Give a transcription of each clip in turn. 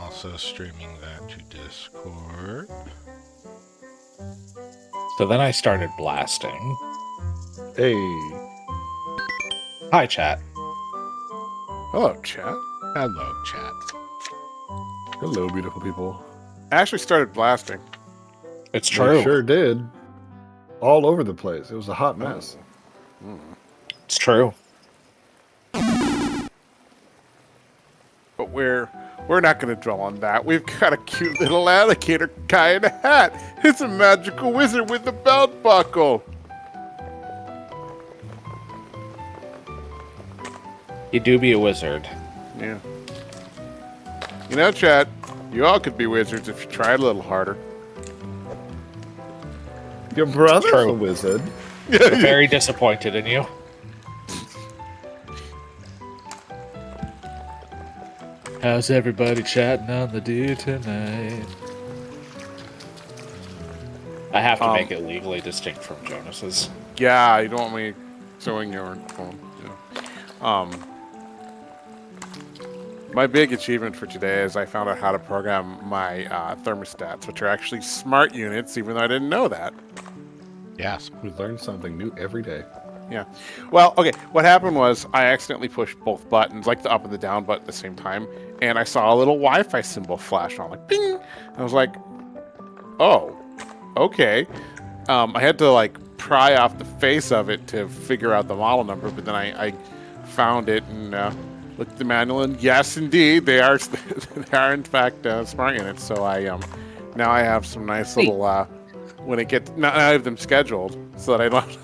Also streaming that to Discord. So then I started blasting. Hey. Hi, chat. Hello, chat. Hello, chat. Hello, beautiful people. I actually started blasting. It's They true. sure did. All over the place. It was a hot mess. It's true. But we're not going to dwell on that. We've got a cute little alligator guy in a hat. It's a magical wizard with a belt buckle. You do be a wizard. Yeah. You know, chat, you all could be wizards if you tried a little harder. Your brother's True. a wizard. We're very disappointed in you. How's everybody chatting on the do tonight? I have to make it legally distinct from Jonas's. Yeah, you don't want me showing your phone. Yeah. My big achievement for today is I found out how to program my thermostats, which are actually smart units, even though I didn't know that. Yes. We learn something new every day. Yeah. Well, okay, what happened was I accidentally pushed both buttons, like the up and the down button at the same time, and I saw a little Wi-Fi symbol flash on, like, bing! I was like, oh, okay. I had to, like, pry off the face of it to figure out the model number, but then I found it and looked at the manual, and yes, indeed, they are they are in fact smart units. So I now I have some nice little when it gets now I have them scheduled so that I don't.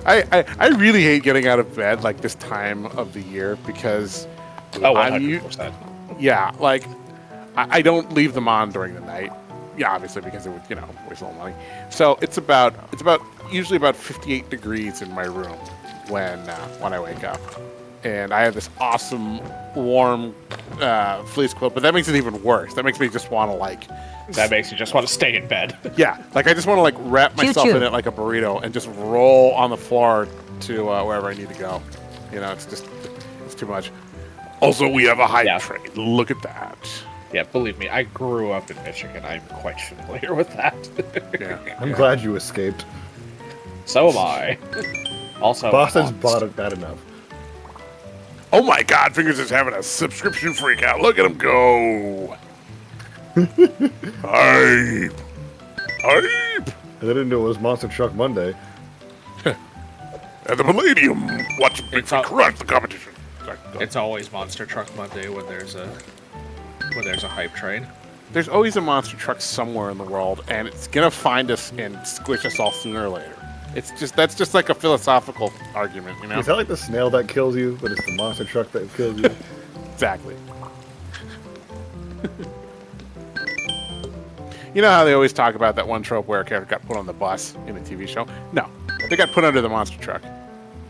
I really hate getting out of bed like this time of the year because Oh, 100%. yeah, like I don't leave them on during the night. Yeah, obviously because it would waste a little money. So it's usually about 58 degrees in my room when I wake up, and I have this awesome warm fleece quilt. But that makes it even worse. That makes me just want to That makes you just want to stay in bed. yeah, like I just want to wrap myself in it like a burrito and just roll on the floor to wherever I need to go. It's too much. Also, we have a hype train. Look at that. Yeah, believe me, I grew up in Michigan. I'm quite familiar with that. Yeah. I'm glad you escaped. So am I. Also, Boston's bought it bad enough. Oh my God, Fingers is having a subscription freak out. Look at him go. Hype. Hype. I didn't know it was Monster Truck Monday. And the Palladium. Watch Bigfoot crush the competition. Sorry, go. It's always Monster Truck Monday when there's a hype train. There's always a monster truck somewhere in the world, and it's gonna find us and squish us all sooner or later. That's just like a philosophical argument, you know? Is that like the snail that kills you, but it's the monster truck that kills you? Exactly. You know how they always talk about that one trope where a character got put on the bus in a TV show? No, they got put under the monster truck.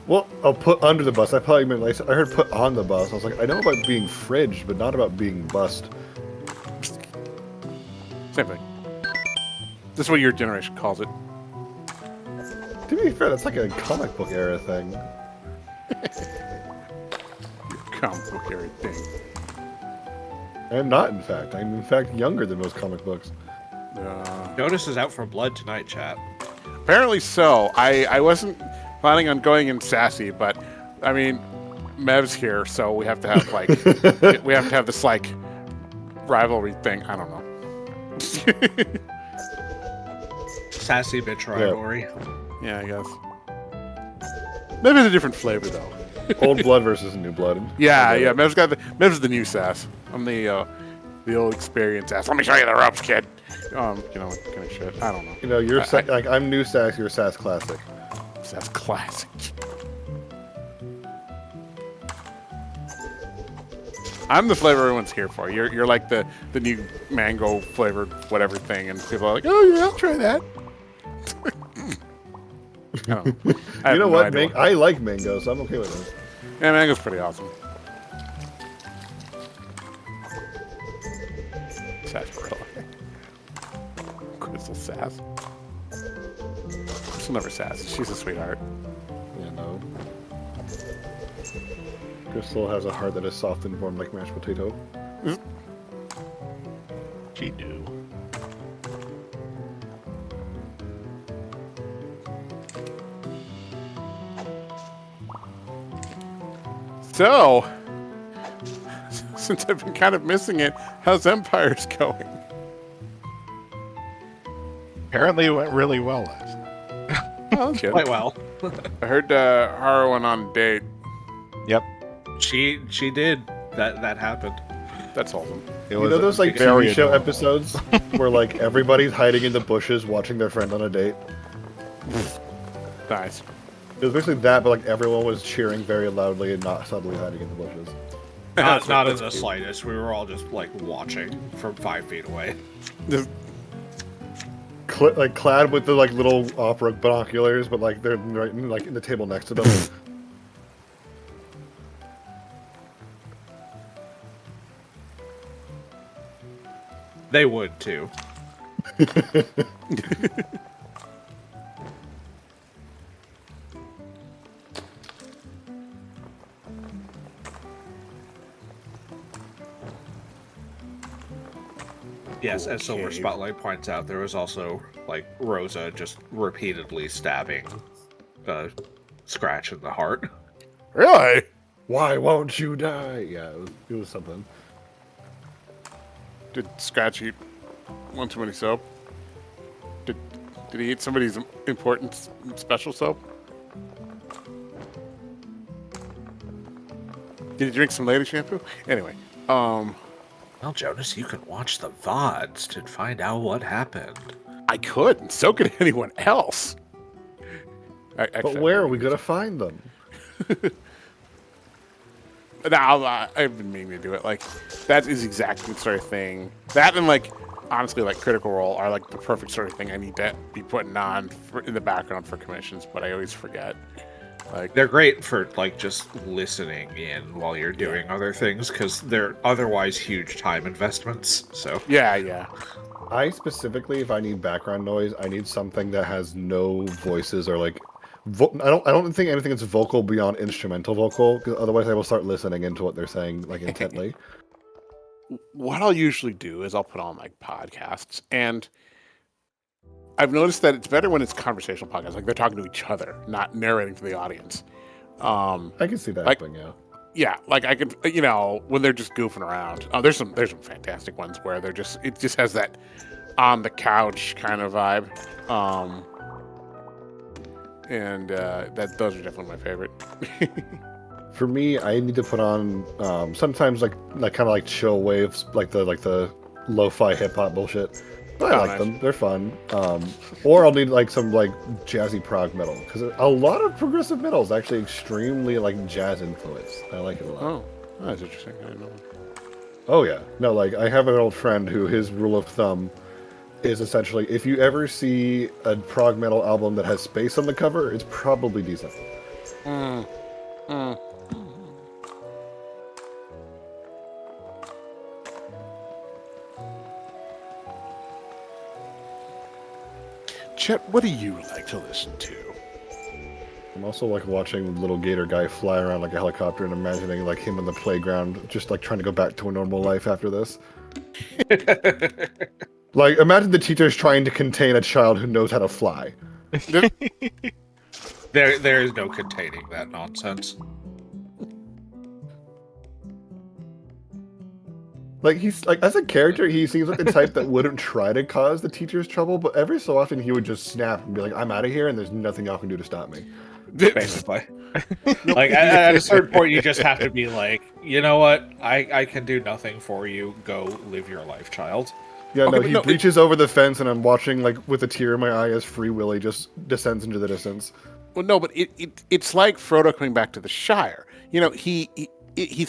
Well, I'll put under the bus. I probably meant I heard put on the bus. I was like, I know about being fridged, but not about being bussed. Same thing. This is what your generation calls it. To be fair, that's like a comic book era thing. Comic book era thing. I'm not, in fact. I'm, in fact, younger than most comic books. Jonas is out for blood tonight, chat. Apparently so. I wasn't planning on going in sassy, but I mean, Mev's here, so we have to have we have to have this rivalry thing. I don't know. Sassy bitch rivalry. Yeah, I guess. Maybe it's a different flavor though. Old blood versus new blood. Yeah. Mev's the new sass. I'm the old experienced sass. Let me show you the ropes, kid. Kind of shit. I don't know. You know, you're I'm new sass. You're sass classic. Sass classic. I'm the flavor everyone's here for. You're like the new mango flavored whatever thing, and people are like, oh yeah, I'll try that. I don't know. You know what? I like mango, so I'm okay with it. Yeah, mango's pretty awesome. Sarsaparilla. Crystal sass. Crystal never sass. She's a sweetheart. Yeah, no. Crystal has a heart that is soft and warm like mashed potato. She do. So, since I've been kind of missing it, how's Empire's going? Apparently it went really well last night. Oh, that's good. Quite well. I heard Hara went on a date. Yep. She did. That happened. That's awesome. You know those like very TV show adorable. episodes where like everybody's hiding in the bushes watching their friend on a date? Nice. It was basically that, but like everyone was cheering very loudly and not subtly hiding in the bushes. Not in the slightest. We were all just like watching from 5 feet away. Just- Like clad with the like little opera binoculars, but like they're right in, like in the table next to them. They would too. Yes, as Silver Okay. Spotlight points out, there was also like Rosa just repeatedly stabbing Scratch in the heart. Really? Why won't you die? Yeah, it was something. Did Scratch eat one too many soap? Did he eat somebody's important special soap? Did he drink some lady shampoo? Anyway, Well, Jonas, you can watch the VODs to find out what happened. I could, and so could anyone else. But where are we gonna find them? Now, I've been meaning to do it. Like, that is exactly the sort of thing. That and, like, honestly, like, Critical Role are, like, the perfect sort of thing I need to be putting on in the background for commissions, but I always forget. Like, They're great for like just listening in while you're doing other things because they're otherwise huge time investments. So yeah. I specifically, if I need background noise, I need something that has no voices or like. I don't think anything is vocal beyond instrumental vocal, because otherwise I will start listening into what they're saying like intently. What I'll usually do is I'll put on, like, podcasts, and I've noticed that it's better when it's conversational podcasts. Like, they're talking to each other, not narrating to the audience. I can see that Like- happening. Yeah. Yeah, like I could, you know, when they're just goofing around. Oh, there's some fantastic ones where it just has that on the couch kind of vibe. And those are definitely my favorite. For me, I need to put on sometimes like kind of like chill waves, like the lo-fi hip hop bullshit. But I Oh, like nice. them; they're fun. Or I'll need like some like jazzy prog metal, because a lot of progressive metal is actually extremely like jazz influenced. I like it a lot. Oh, that's interesting. I didn't know. Oh yeah, no, like I have an old friend who his rule of thumb is essentially if you ever see a prog metal album that has space on the cover, it's probably decent. Chet, what do you like to listen to? I'm also like watching little gator guy fly around like a helicopter and imagining like him in the playground, just like trying to go back to a normal life after this. Like imagine the teachers trying to contain a child who knows how to fly. there is no containing that nonsense. Like he's like as a character, he seems like the type that wouldn't try to cause the teachers trouble, but every so often he would just snap and be like, "I'm out of here, and there's nothing y'all can do to stop me." Basically. Like at a certain point you just have to be like, you know what, I can do nothing for you, go live your life, child. Yeah, Okay, no, but he no, breaches over the fence, and I'm watching like with a tear in my eye as Free Willy just descends into the distance. Well, no, but it's like Frodo coming back to the Shire. You know, he's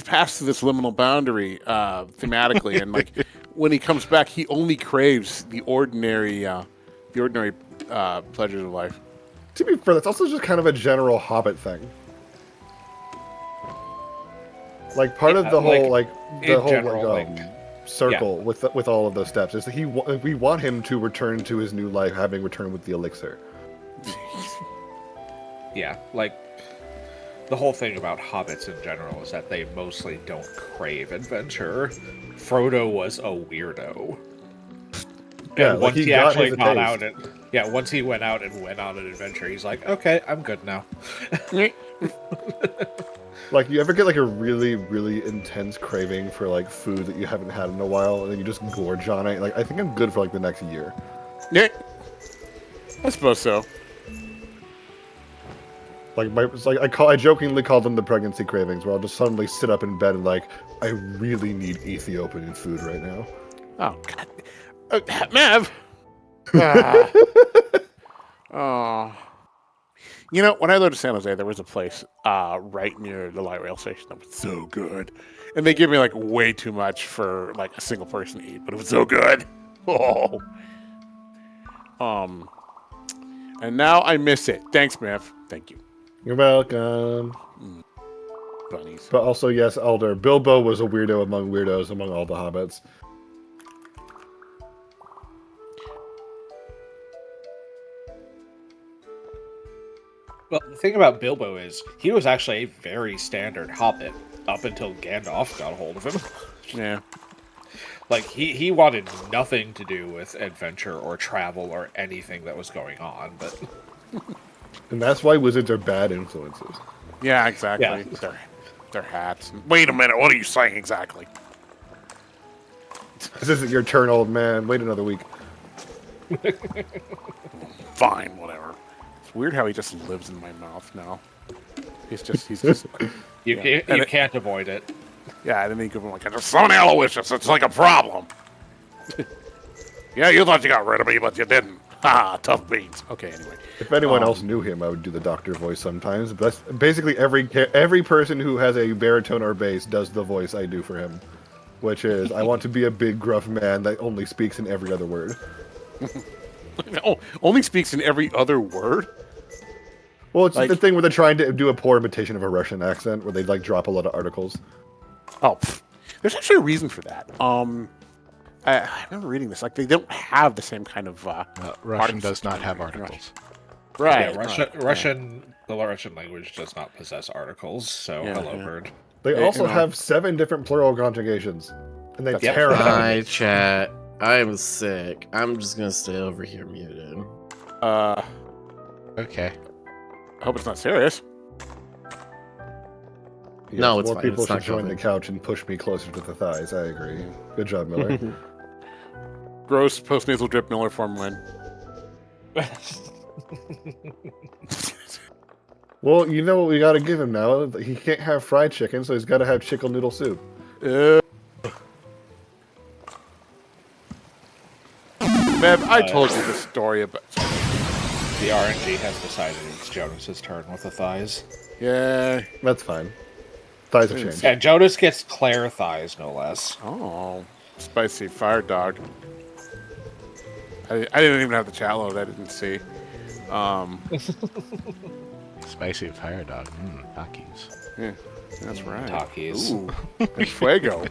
passed this liminal boundary thematically, and like when he comes back, he only craves the ordinary pleasures of life. To be fair, that's also just kind of a general Hobbit thing. Like part of Yeah, the whole like, the in whole general, circle with all of those steps is that we want him to return to his new life, having returned with the elixir. Yeah, like the whole thing about hobbits in general is that they mostly don't crave adventure. Frodo was a weirdo. Yeah, And like once he he got actually his got taste. out and once he went out and went on an adventure, he's like, okay, I'm good now. Like, you ever get like a really, really intense craving for like food that you haven't had in a while, and then you just gorge on it? Like, I think I'm good for like the next year. Yeah, I suppose so. Like, it's like I jokingly call them the pregnancy cravings, where I'll just suddenly sit up in bed and like, I really need Ethiopian food right now. Oh God, Mav. Ah. Oh. You know, when I lived in San Jose, there was a place right near the light rail station that was so good, and they give me like way too much for like a single person to eat, but it was so good. Oh. And now I miss it. Thanks, Mav. Thank you. You're welcome. Bunnies. But also, yes, Elder, Bilbo was a weirdo among weirdos among all the hobbits. Well, the thing about Bilbo is he was actually a very standard hobbit up until Gandalf got a hold of him. Yeah. Like, he wanted nothing to do with adventure or travel or anything that was going on, but... And that's why wizards are bad influences. Yeah, exactly. Yeah. Their hats. Wait a minute. What are you saying exactly? This isn't your turn, old man. Wait another week. Fine, whatever. It's weird how he just lives in my mouth now. He's just You can't avoid it. yeah, I didn't think of him like, I just saw an Aloysius, it's like a problem. Yeah, you thought you got rid of me, but you didn't. Ha, tough beans. Okay, anyway. If anyone else knew him, I would do the doctor voice sometimes. But that's basically every person who has a baritone or bass does the voice I do for him. Which is, I want to be a big, gruff man that only speaks in every other word. Oh, only speaks in every other word? Well, it's Like- the thing where they're trying to do a poor imitation of a Russian accent, where they like drop a lot of articles. Oh, there's actually a reason for that. I remember reading this. Like, they don't have the same kind of Russian does not have articles. Right. Yeah, right. the Russian language does not possess articles, so Yeah, hello, yeah. bird. They Yeah, also you know. have 7 different plural conjugations, and they That's terrify Hi, me. chat. I'm sick. I'm just gonna stay over here muted. Okay. I hope it's not serious. Yes, No, it's more fine. people It's should not join the COVID. couch and push me closer to the thighs. I agree. Good job, Miller. Gross postnasal drip Miller form win. Well, you know what we gotta give him now? He can't have fried chicken, so he's gotta have chicken noodle soup. Meb, I told you the story about. The RNG has decided it's Jonas's turn with the thighs. Yeah. That's fine. Thighs have changed. And Jonas gets Claire thighs, no less. Oh, spicy fire dog. I didn't even have the chat load. I didn't see. Spicy fire dog. Takis. Yeah, that's right. Takis. Ooh, el fuego.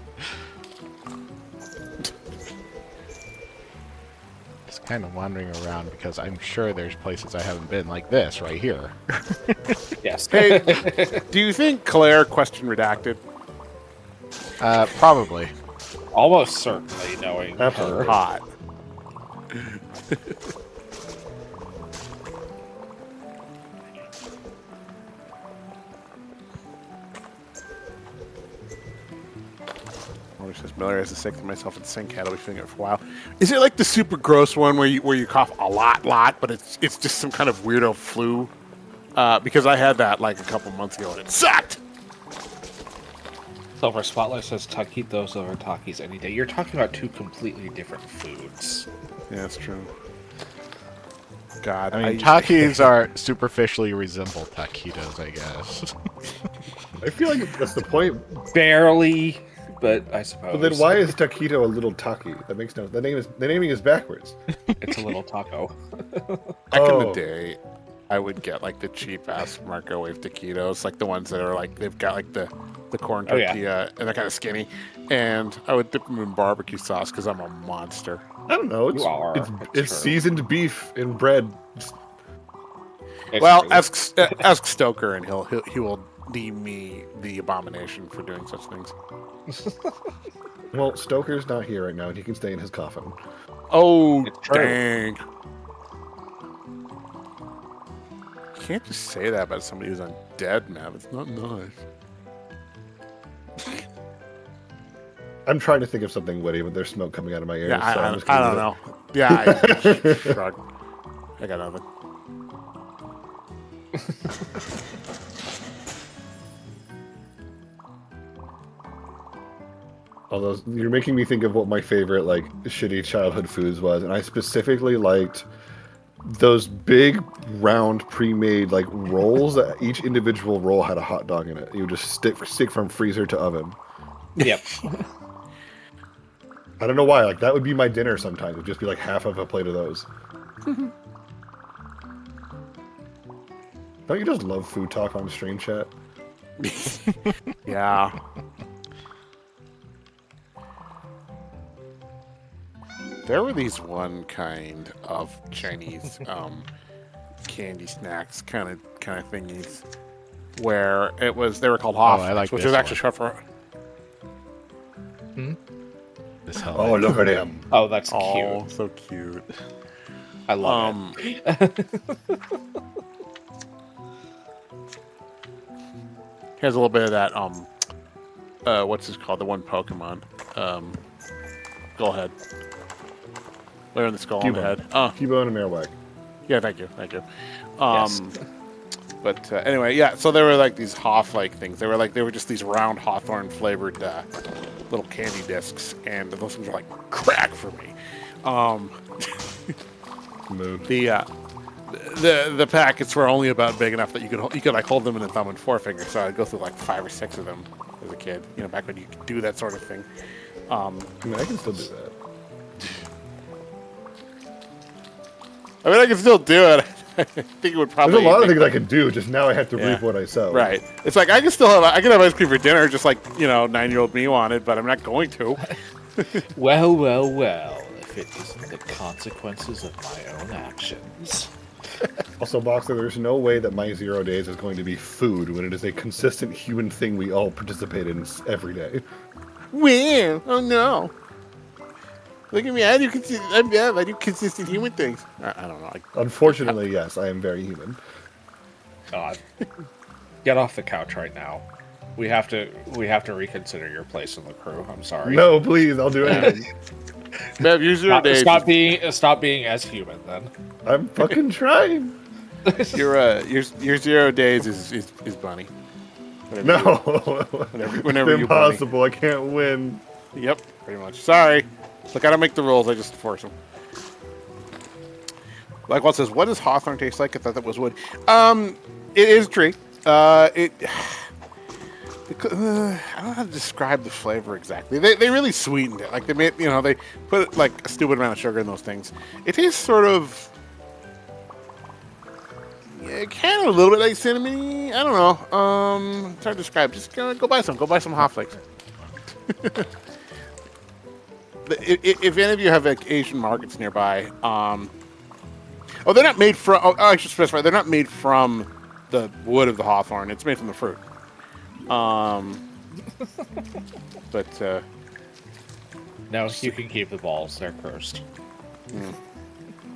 Just kind of wandering around because I'm sure there's places I haven't been, like this right here. Yes. Hey, do you think Claire question redacted? Probably. Almost certainly knowing Absolutely. her. Hot. Or says Miller has a sick to myself in sync cat. I'll be feeling it for a while. Is it like the super gross one where you cough a lot, but it's just some kind of weirdo flu? Because I had that like a couple months ago and it sucked. Silver Spotlight says taquitos over Takis any day. You're talking about 2 completely different foods. Yeah, that's true. God, I mean, Takis are superficially resemble taquitos, I guess. I feel like that's the point. Barely, but I suppose. But then why is taquito a little taki? That makes no. The naming is backwards. It's a little taco. Back in Oh. the day, I would get like the cheap ass microwave taquitos, like the ones that are like they've got like the corn Oh, yeah. tortilla and they're kind of skinny, and I would dip them in barbecue sauce because I'm a monster. I don't know. It's You are. it's, It's it's true. seasoned beef in bread. It's Well, true. ask Stoker and he will deem me the abomination for doing such things. Well, Stoker's not here right now, and he can stay in his coffin. Oh, It's true. dang. You can't just say that about somebody who's undead, man. It's not nice. I'm trying to think of something witty, but there's smoke coming out of my ears. Yeah, so I'm just I gonna don't leave know. Yeah, I shrug. I got nothing. Although you're making me think of what my favorite like shitty childhood foods was, and I specifically liked those big round pre-made like rolls that each individual roll had a hot dog in it. You would just stick from freezer to oven. Yep. I don't know why. Like that would be my dinner sometimes. It'd just be like half of a plate of those. Don't you just love food talk on stream chat? Yeah. There were these one kind of Chinese candy snacks kind of thingies where they were called Hoff, I like which this is actually one. short for This hell. Oh, look at him. Oh, that's oh, cute. so cute. I love Here's a little bit of that what's this called? The one Pokemon. Go ahead. Layer in the skull on the Cubone. head. Oh, Cubone and Marowak. yeah, thank you. Yes. But anyway, yeah. So there were like these Hoff-like things. They were just these round Hawthorne flavored little candy discs, and those things were like crack for me. Move. The packets were only about big enough that you could like hold them in the thumb and forefinger. So I'd go through like 5 or 6 of them as a kid. You know, back when you could do that sort of thing. I mean, I can still do that. I mean, I can still do it. I think it would probably. There's a lot of things I could do. Just now, I have to reap what I sow. Right. It's like I can have ice cream for dinner, just like 9-year-old me wanted, but I'm not going to. Well, well, well. If it isn't the consequences of my own actions. Also, Boxer, there's no way that my 0 days is going to be food when it is a consistent human thing we all participate in every day. Well, oh no. Look at me, I do consistent human things. I don't know. Unfortunately, yes, I am very human. God. Get off the couch right now. We have to reconsider your place in the crew. I'm sorry. No, please, I'll do anything. Bev, use your days. Stop being as human then. I'm fucking trying. Your 0 days is Bunny. No. Whenever It's you Bunny. impossible. I can't win. Yep, pretty much. Sorry. Look, I don't make the rules. I just enforce them. Like what says, what does Hawthorne taste like? I thought that was wood. It is a tree. I don't know how to describe the flavor exactly. They really sweetened it. Like they made, they put like a stupid amount of sugar in those things. It tastes sort of, kind of a little bit like cinnamon. I don't know. It's hard to describe. Just go buy some. Go buy some Hoff Flakes. If any of you have like Asian markets nearby, they're not made from. Oh, I should specify, they're not made from the wood of the hawthorn. It's made from the fruit. But No, you can keep the balls. They're cursed.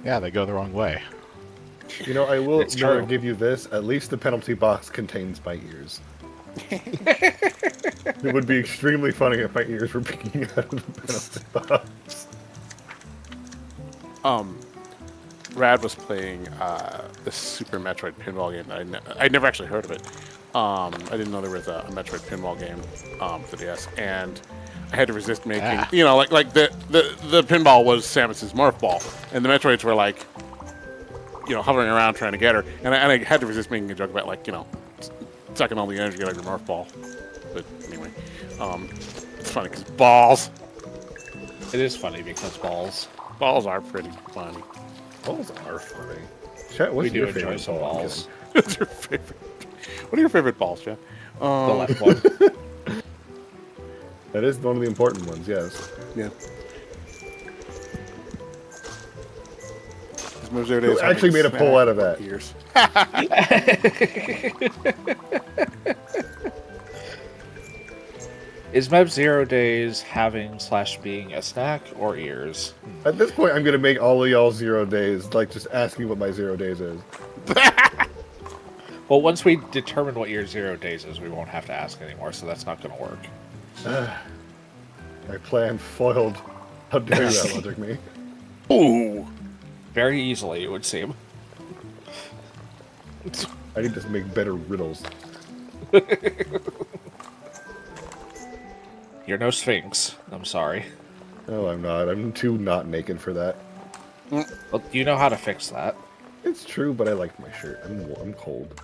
Yeah, they go the wrong way. You know, I will It's true. give you this. At least the penalty box contains my ears. It would be extremely funny if my ears were peeking out of the penalty box. Rad was playing the Super Metroid pinball game that I'd never actually heard of it. I didn't know there was a Metroid pinball game for the DS, and I had to resist making, like the pinball was Samus's Morph Ball, and the Metroids were like, hovering around trying to get her, and I had to resist making a joke about like, sucking all the energy out of your Morph Ball. But anyway, it's funny because balls. It is funny because balls. Balls are pretty funny. Balls are funny. Chat, what's We do your enjoy favorite some ball? I'm balls. What's your favorite? What are your favorite balls, Jeff? The left one. kidding. That is one of the important ones, yes. Yeah. my 0 days. Who actually having made a poll out of snack that? Ears. Is Meb 0 days having / being a snack or ears? At this point, I'm gonna make all of y'all 0 days. Like, just ask me what my 0 days is. Well, once we determine what your 0 days is, we won't have to ask anymore, so that's not going to work. My plan foiled. How dare you outlogic me? Ooh. Very easily, it would seem. I need to make better riddles. You're no Sphinx. I'm sorry. No, I'm not. I'm too not naked for that. Well, you know how to fix that. It's true, but I like my shirt. I'm cold.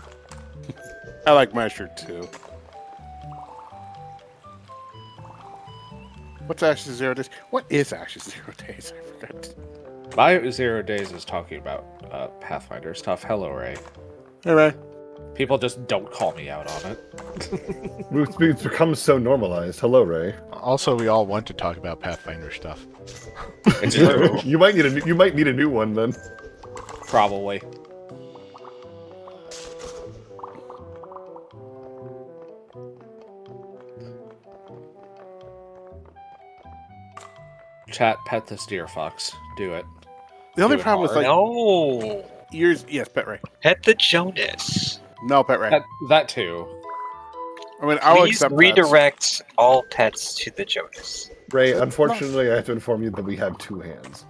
I like my shirt too. What's Ash's 0 days? What is Ash's 0 days? I forgot. My 0 days is talking about Pathfinder stuff. Hello, Ray. Hey, Ray. People just don't call me out on it. It's become so normalized. Hello, Ray. Also, we all want to talk about Pathfinder stuff. It's true. You might need a new one then. Probably. Chat, pet this deer fox. Do it. The only Do it problem is hard. like No. ears. Yes, Pet Ray. Pet the Jonas. No, Pet Ray. That too. I mean, I'll Please accept redirect all pets to the Jonas. Ray, unfortunately, I have to inform you that we have 2 hands.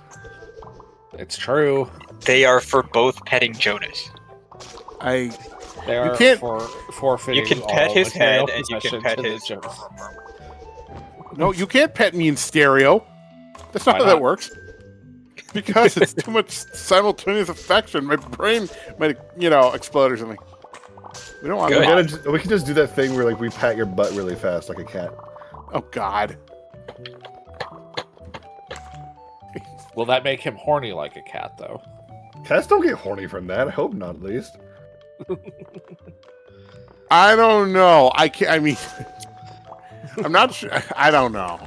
It's true. They are for both petting Jonas. I They are can't- for forfeiting. You can all pet his material head and you possession can pet to the his. Jonas. no. You can't pet me in stereo. That's not Why how that not? works. Because it's too much simultaneous affection. My brain might, explode or something. We don't want Good. that. We can just do that thing where like we pat your butt really fast like a cat. Oh God. Will that make him horny like a cat, though? Cats don't get horny from that. I hope not, at least. I don't know. I can't. I mean, I'm not sure. I don't know.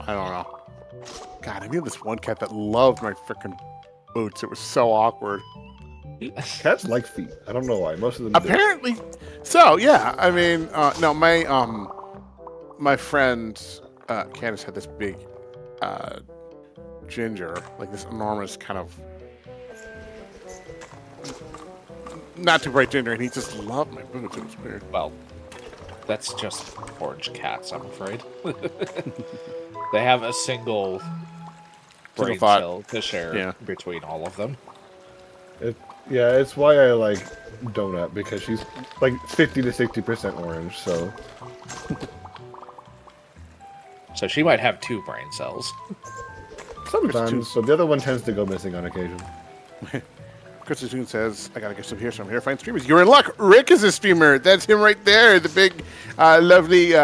God, I knew this one cat that loved my freaking boots. It was so awkward. Cats like feet. I don't know why. Most of them do. Apparently, so yeah. I mean, no, my friend Candace had this big ginger, like this enormous kind of not too bright ginger, and he just loved my boots. It was weird. Well, that's just orange cats, I'm afraid. They have a single brain thought. cell to share Yeah. between all of them. Yeah, it's why I like Donut, because she's like 50 to 60% orange, so... So she might have 2 brain cells. Sometimes, so the other one tends to go missing on occasion. Chris June says, I gotta get some here, so I'm here to find streamers. You're in luck. Rick is a streamer. That's him right there. The big, lovely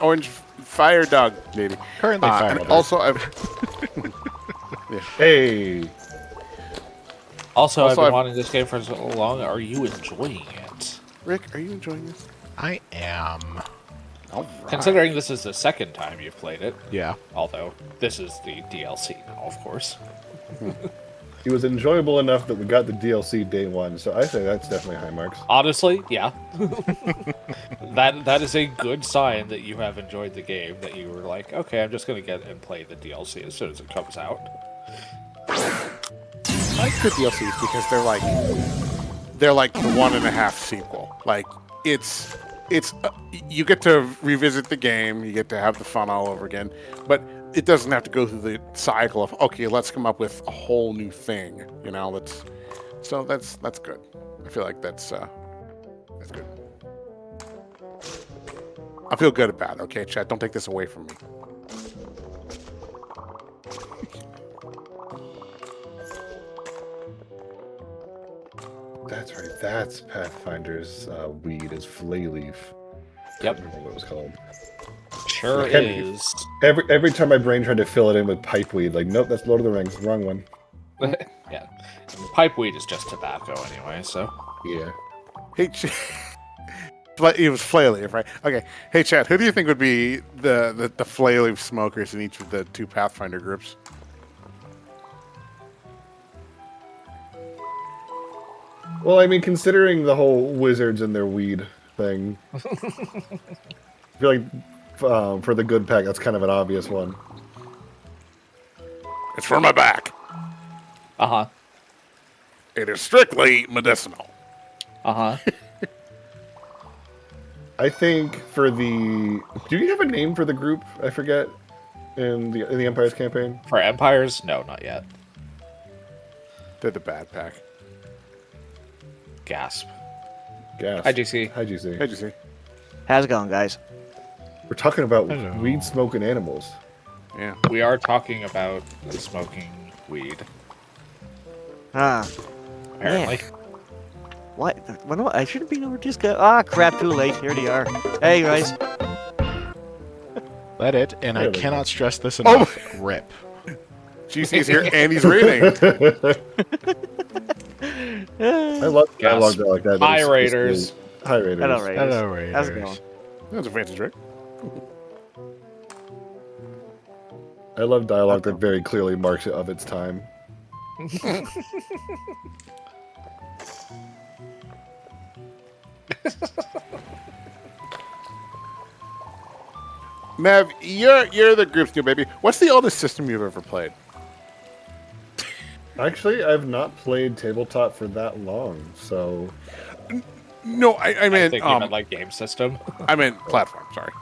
orange fire dog lady. Currently And fireable. also, I've Hey! Also, I've been I've- wanting this game for so long. Are you enjoying it? Rick, are you enjoying this? I am. All right. Considering this is the second time you've played it, Yeah. although this is the DLC now, of course. It was enjoyable enough that we got the DLC day one, so I say that's definitely high marks. Honestly, yeah. that is a good sign that you have enjoyed the game, that you were like, okay, I'm just going to get and play the DLC as soon as it comes out. I like the DLCs because they're like the 1.5 sequel. Like it's you get to revisit the game, you get to have the fun all over again, but it doesn't have to go through the cycle of okay, let's come up with a whole new thing. That's good. I feel like that's good. I feel good about it. Okay, chat, don't take this away from me. That's right, that's Pathfinder's weed, is flay leaf. Yep. I don't remember what it was called. Sure I can't- is. Every time my brain tried to fill it in with pipeweed, like, nope, that's Lord of the Rings, wrong one. Yeah. Pipeweed is just tobacco anyway, so. Yeah. Hey, it was flail leaf, right? Okay. Hey, Chad, who do you think would be the flail leaf smokers in each of the 2 Pathfinder groups? Well, I mean, considering the whole wizards and their weed thing, I feel like for the good pack, that's kind of an obvious one. It's for my back. Uh-huh. It is strictly medicinal. Uh-huh. I think for the... Do you have a name for the group? I forget. In the Empires campaign? For Empires? No, not yet. They're the bad pack. Gasp. Gas. Hi, GC. Hi, GC. How'd you see? How's it going, guys? We're talking about Hello. weed smoking animals. Yeah. We are talking about smoking weed, Ah, apparently. what? I should have been over this guy. Ah, crap! Too late. Here they are. Hey, guys. Let it, and I There we cannot stress this enough. Rip. GC's here and he's reading. I love dialogue like that. Hi, It's Raiders. basically- Hi, Raiders. Hello, Raiders. Hello, Raiders. How's it going? That's a fancy trick. I love dialogue that very clearly marks it of its time. Mev, you're the group's new baby. What's the oldest system you've ever played? Actually, I've not played tabletop for that long, so No, I I mean, think you meant like game system. I meant platform. Sorry.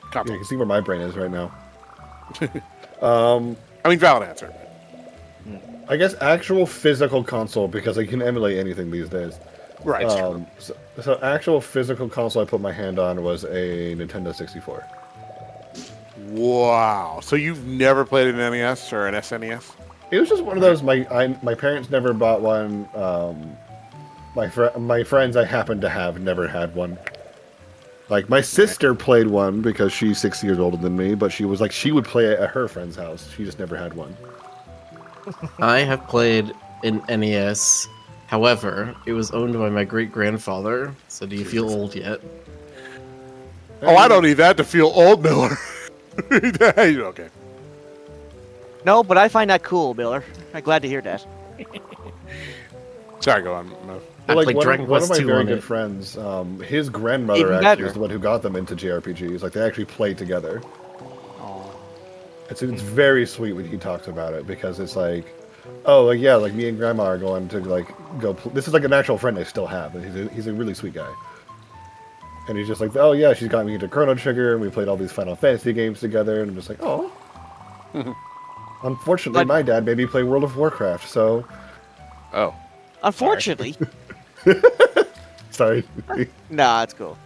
you Console. can see where my brain is right now. I mean, valid answer. I guess actual physical console, because I can emulate anything these days. Right. So actual physical console I put my hand on was a Nintendo 64. Wow. So you've never played an NES or an SNES? It was just one of those. My parents never bought one. My friends I happened to have never had one. Like my sister played one because she's 6 years older than me, but she was like she would play it at her friend's house. She just never had one. I have played an NES. However, it was owned by my great grandfather. So do you feel old yet? Oh, I don't need that to feel old, Miller. Okay. No, but I find that cool, Miller. I'm glad to hear that. Sorry, go on. No. I Well, played like Dragon one of Quest my 2 very on good it. friends, his grandmother Even actually better. is the one who got them into JRPGs. Like they actually play together. Oh. It's very sweet when he talks about it because it's like, oh, like yeah, like me and grandma are going to like go. This is like an actual friend I still have, and he's a really sweet guy. And he's just like, oh yeah, she's got me into Chrono Trigger, and we played all these Final Fantasy games together, and I'm just like, oh. Unfortunately, But- my dad made me play World of Warcraft, so Oh. Unfortunately, sorry. nah, it's cool.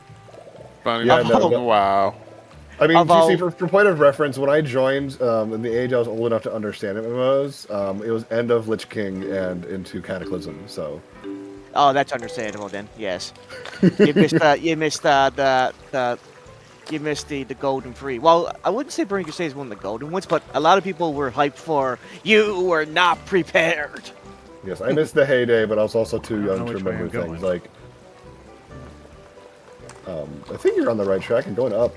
Funny. Yeah, no, but- Wow. I mean, Although- GC, for point of reference, when I joined, in the age I was old enough to understand MMOs, it was end of Lich King and into Cataclysm. So Oh, that's understandable then. Yes. You missed you missed the golden free. Well, I wouldn't say Burning Crusade is one of the golden ones, but a lot of people were hyped for you were not prepared. yes, I missed the heyday, but I was also too know young to which way remember I'm things going. like. I think you're on the right track and going up.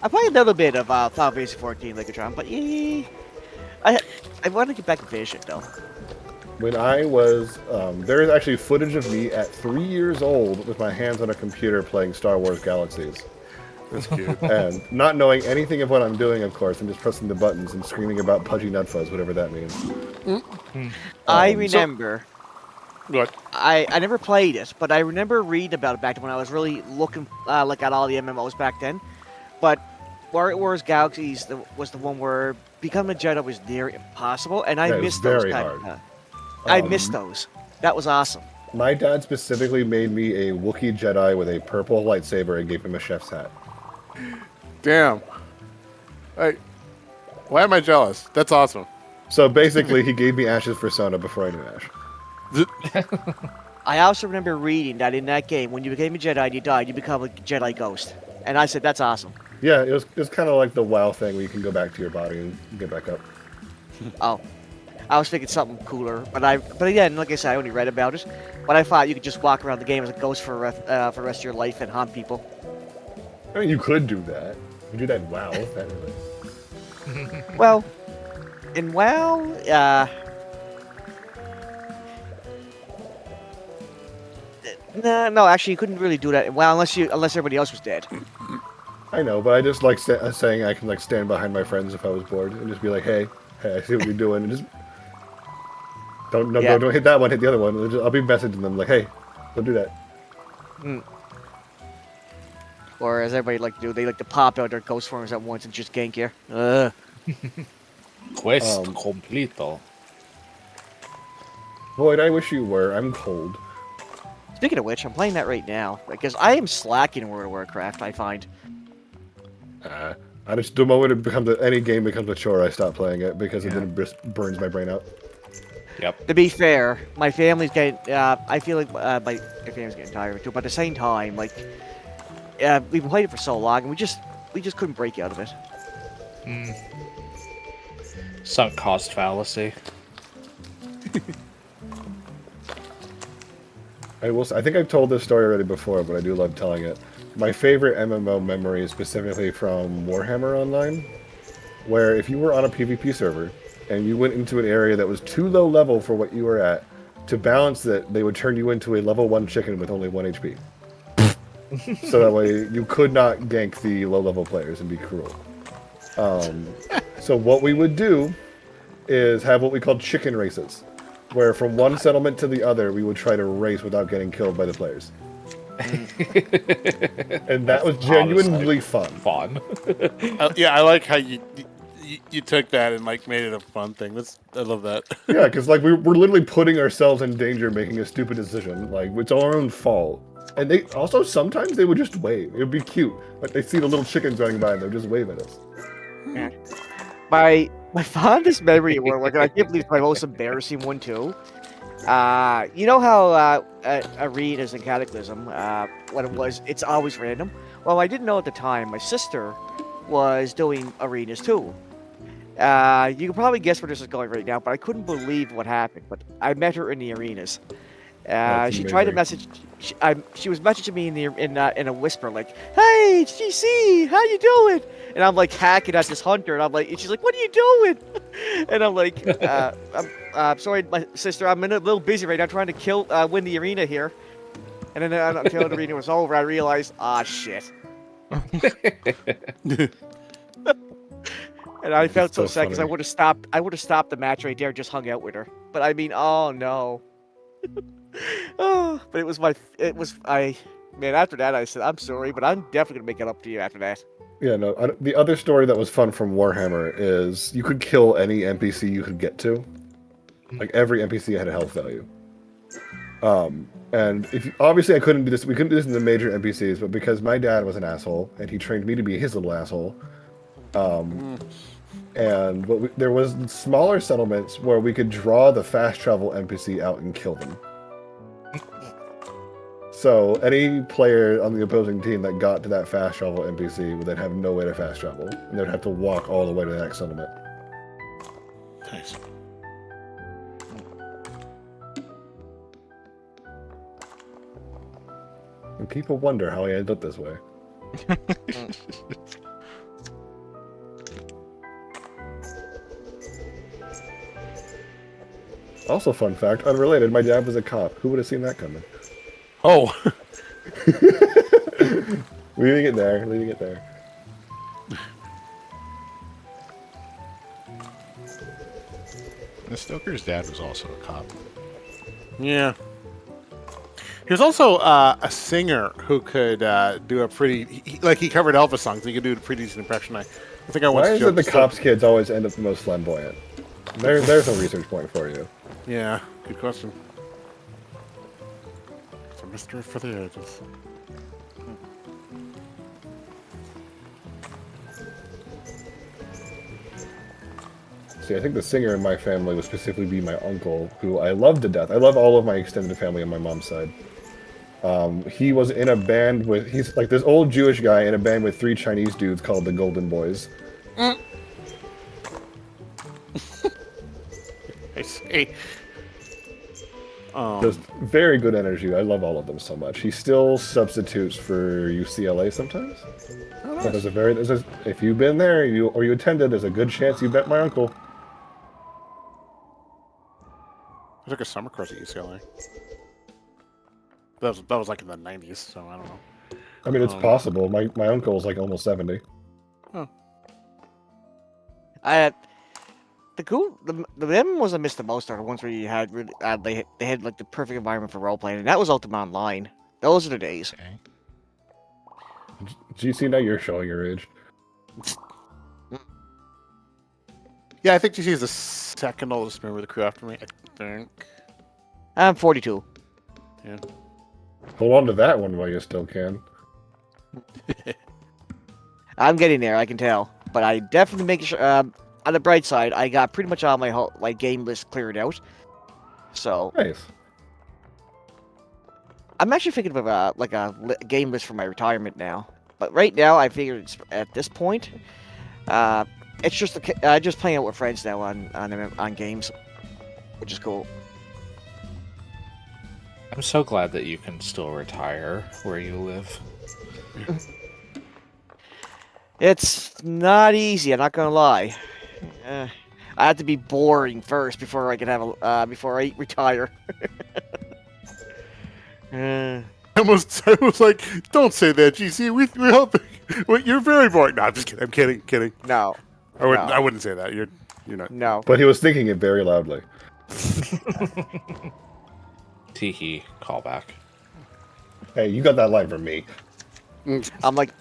I played a little bit of Final Fantasy 14 Legatron, but I want to get back and finish it though. When I was, there is actually footage of me at 3 years old with my hands on a computer playing Star Wars Galaxies. That's cute. And not knowing anything of what I'm doing, of course, I'm just pressing the buttons and screaming about Pudgy Nut Fuzz, whatever that means. I so- remember. What? I never played it, but I remember reading about it back when I was really looking like at all the MMOs back then. But War Wars Galaxies was the one where becoming a Jedi was near impossible, and I Yeah, it was missed those. very kind hard. I missed those. That was awesome. My dad specifically made me a Wookiee Jedi with a purple lightsaber and gave him a chef's hat. Damn. Hey, why am I jealous? That's awesome. So basically, he gave me Ash's persona before I knew Ash. I also remember reading that in that game, when you became a Jedi and you died, you become a Jedi ghost. And I said, that's awesome. Yeah, it was kind of like the WoW thing where you can go back to your body and get back up. Oh. I was thinking something cooler, but again, like I said, I only read about it. But I thought you could just walk around the game as a ghost for the rest of your life and haunt people. I mean, you could do that. You could do that in WoW. That really. Well, in WoW, No, actually, you couldn't really do that. Well, unless everybody else was dead. I know, but I just like saying I can like stand behind my friends if I was bored and just be like, hey, I see what you're doing, and just Yeah. don't hit that one, hit the other one. I'll be messaging them like, hey, don't do that. Or as everybody like to do, they like to pop out their ghost forms at once and just gank you. Ugh. Quest completo. Void, I wish you were. I'm cold. Speaking of which, I'm playing that right now because I am slacking in World of Warcraft. I find. I just the moment it becomes any game becomes a chore, I stop playing it because it then just burns my brain out. Yep. To be fair, my family's getting. I feel like my family's getting tired of it too. But at the same time, like, we've played it for so long, and we just couldn't break out of it. Sunk cost fallacy. I think I've told this story already before, but I do love telling it. My favorite MMO memory is specifically from Warhammer Online, where if you were on a PvP server and you went into an area that was too low level for what you were at, to balance it, they would turn you into a level 1 chicken with only 1 HP. So that way you could not gank the low level players and be cruel. So what we would do is have what we called chicken races, where from one settlement to the other we would try to race without getting killed by the players. And that was genuinely fun. Yeah, I like how you took that and like made it a fun thing. I love that. Yeah, because like we're literally putting ourselves in danger making a stupid decision. Like it's our own fault. And they also sometimes they would just wave. It would be cute. Like they see the little chickens running by and they'll just wave at us. My fondest memory of World of Warcraft, I can't believe it's my most embarrassing one too. You know how arenas and Cataclysm, what it was, it's always random. Well, I didn't know at the time. My sister was doing arenas too. You can probably guess where this is going right now, but I couldn't believe what happened. But I met her in the arenas. She tried to message. She was messaging me in a whisper, like, "Hey, GC, how you doing?" And I'm like hacking at this hunter, and she's like, "What are you doing?" And I'm like, I'm sorry, my sister, I'm a little busy right now trying to win the arena here." And then until the arena was over, I realized, shit. And I felt so sad because I would have stopped the match right there, and just hung out with her. But I mean, oh no. But man, after that I said, I'm sorry, but I'm definitely gonna make it up to you after that. Yeah, no. The other story that was fun from Warhammer is you could kill any NPC you could get to. Like every NPC had a health value. And obviously I couldn't do this. We couldn't do this in the major NPCs, but because my dad was an asshole and he trained me to be his little asshole. And there was smaller settlements where we could draw the fast travel NPC out and kill them. So any player on the opposing team that got to that fast travel NPC would then have no way to fast travel, and they'd have to walk all the way to the next settlement. Nice. And people wonder how I ended up this way. Also, fun fact, unrelated, my dad was a cop. Who would have seen that coming? Oh. Leaving it there. The Stoker's dad was also a cop. Yeah. He was also a singer who could do a pretty... He covered Elvis songs. He could do a pretty decent impression. I think I once Why is it the cops' kids always end up the most flamboyant? There's a research point for you. Yeah, good question. It's a mystery for the ages. See, I think the singer in my family would specifically be my uncle, who I love to death. I love all of my extended family on my mom's side. He was in a band he's like this old Jewish guy in a band with 3 Chinese dudes called the Golden Boys. I see. Just very good energy. I love all of them so much. He still substitutes for UCLA sometimes. Oh, nice. But if you've been there or you attended, there's a good chance you met my uncle. I took a summer course at UCLA. that was like in the 90s, so I don't know. I mean, it's possible. My uncle was like almost 70. The ones I missed the most are the ones where you had really, they had like the perfect environment for role playing, and that was Ultima Online. Those are the days. Okay. GC, now you're showing your age. Yeah, I think GC is the second oldest member of the crew after me. I think. I'm 42. Hold on to that one while you still can. I'm getting there, I can tell. But I definitely make sure. On the bright side, I got pretty much all my whole game list cleared out. So Nice. I'm actually thinking of a game list for my retirement now. But right now, I figured at this point, it's just just playing out with friends now on games, which is cool. I'm so glad that you can still retire where you live. It's not easy. I'm not gonna lie. I have to be boring first before I can have before I retire. I was like, don't say that, GC. We're helping. Well, you're very boring. No, I'm just kidding. I'm kidding. No. I wouldn't say that. You're not. No. But he was thinking it very loudly. Teehee, callback. Hey, you got that line from me. I'm like,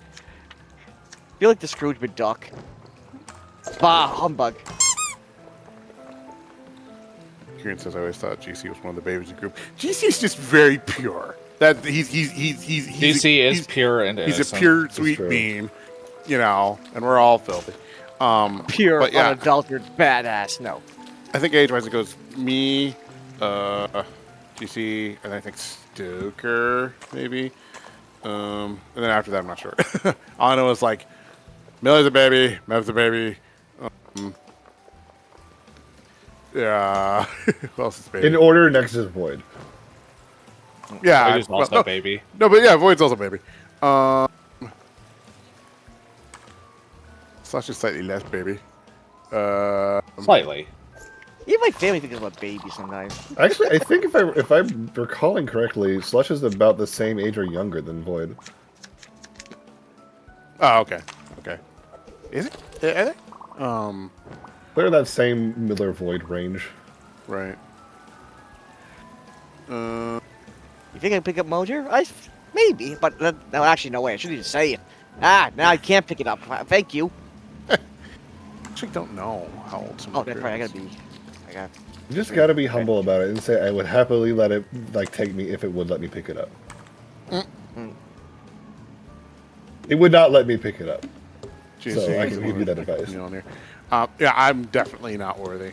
feel like the Scrooge McDuck. Bah, humbug. Kieran says I always thought GC was one of the babies of the group. GC is just very pure. That he's DC is pure and he's innocent. a pure sweet true. bean, and we're all filthy. Pure, but yeah, unadulterated badass. No. I think age-wise it goes me, GC, and I think Stoker maybe. And then after that, I'm not sure. All I know is like Millie's a baby, Mev's a baby. Yeah, who else is baby? In order, next is Void. Yeah, Void is also baby. No, but yeah, Void's also baby. Slash is slightly less baby. Slightly. Even my family thinks about babies sometimes. Actually, I think if I'm recalling correctly, Slush is about the same age or younger than Void. Oh, okay. Is it? Are they? They're that same Miller Void range. Right. You think I can pick up Mojo? Maybe, but no, actually, no way. I shouldn't even say it. Now I can't pick it up. Thank you. Actually, don't know how old some. Oh, that's right. You just gotta be humble about it and say I would happily let it take me if it would let me pick it up. It would not let me pick it up. So I can give you that advice. Yeah, I'm definitely not worthy.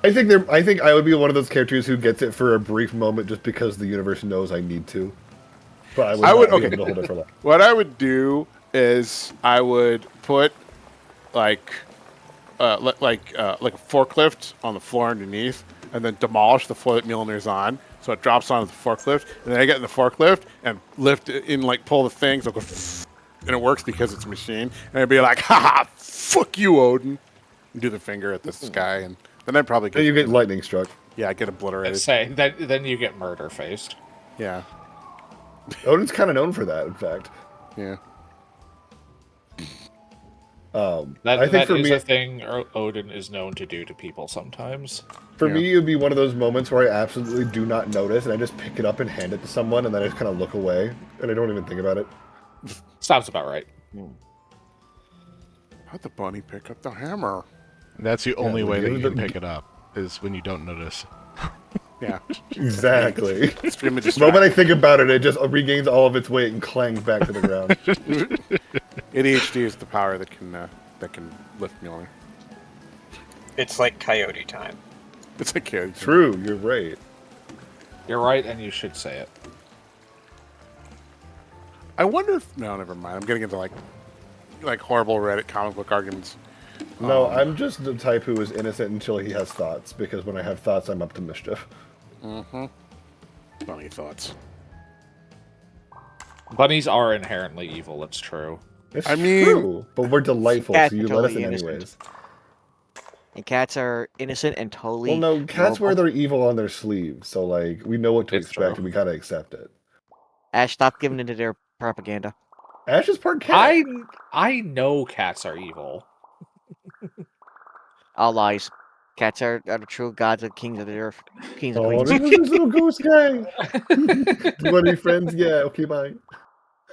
I think I would be one of those characters who gets it for a brief moment just because the universe knows I need to. But I would not be able to hold it for long. What I would do is I would put like a forklift on the floor underneath, and then demolish the floor that Mjolnir's on, so it drops onto the forklift, and then I get in the forklift and lift it in, pull the thing, so it goes, and it works because it's a machine, and I'd be like, haha, fuck you, Odin, and do the finger at the sky, and then I'd probably Then you get lightning struck. yeah, get obliterated. Then you get murder faced. Yeah, Odin's kind of known for that, in fact. yeah. I think for me, a thing Odin is known to do to people sometimes. For me, it would be one of those moments where I absolutely do not notice, and I just pick it up and hand it to someone, and then I just kind of look away, and I don't even think about it. Sounds about right. How'd the bunny pick up the hammer? That's the only way that you the- can pick it up, is when you don't notice. Yeah, Exactly. extremely The moment I think about it, it just regains all of its weight and clangs back to the ground. ADHD is the power that can lift Mjolnir. It's like coyote time. It's a kid. True, you're right. You're right, and you should say it. I wonder if never mind. I'm getting into like horrible Reddit comic book arguments. No, I'm just the type who is innocent until he has thoughts, because when I have thoughts, I'm up to mischief. Funny thoughts. Bunnies are inherently evil. It's true. It's I mean- true, but we're delightful, so you let us in Technically anyways. And cats are innocent and totally. Well, no, cats wear lovable. their evil on their sleeves, so like we know what to It's expect, true. and we gotta accept it. Ash, stop giving into their propaganda. Ash is part cat. I know cats are evil. All lies. Cats are the true gods and kings of the earth. Kings and Oh, queens. there's this little ghost guy. Do you want to be friends? Yeah. Okay, bye.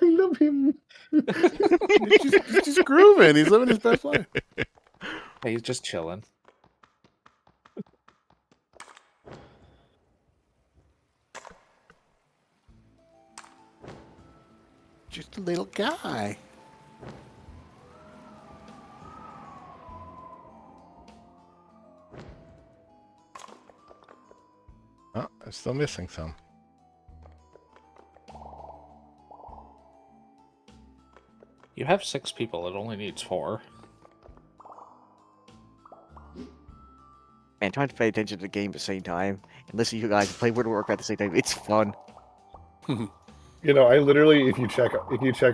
I love him. He's just grooving. He's living his best life. He's just chilling. Just a little guy. Oh, I'm still missing some. You have 6 people. It only needs 4. Man, trying to pay attention to the game at the same time and listen to you guys play World of Warcraft at the same time, it's fun. You know, I literally, if you check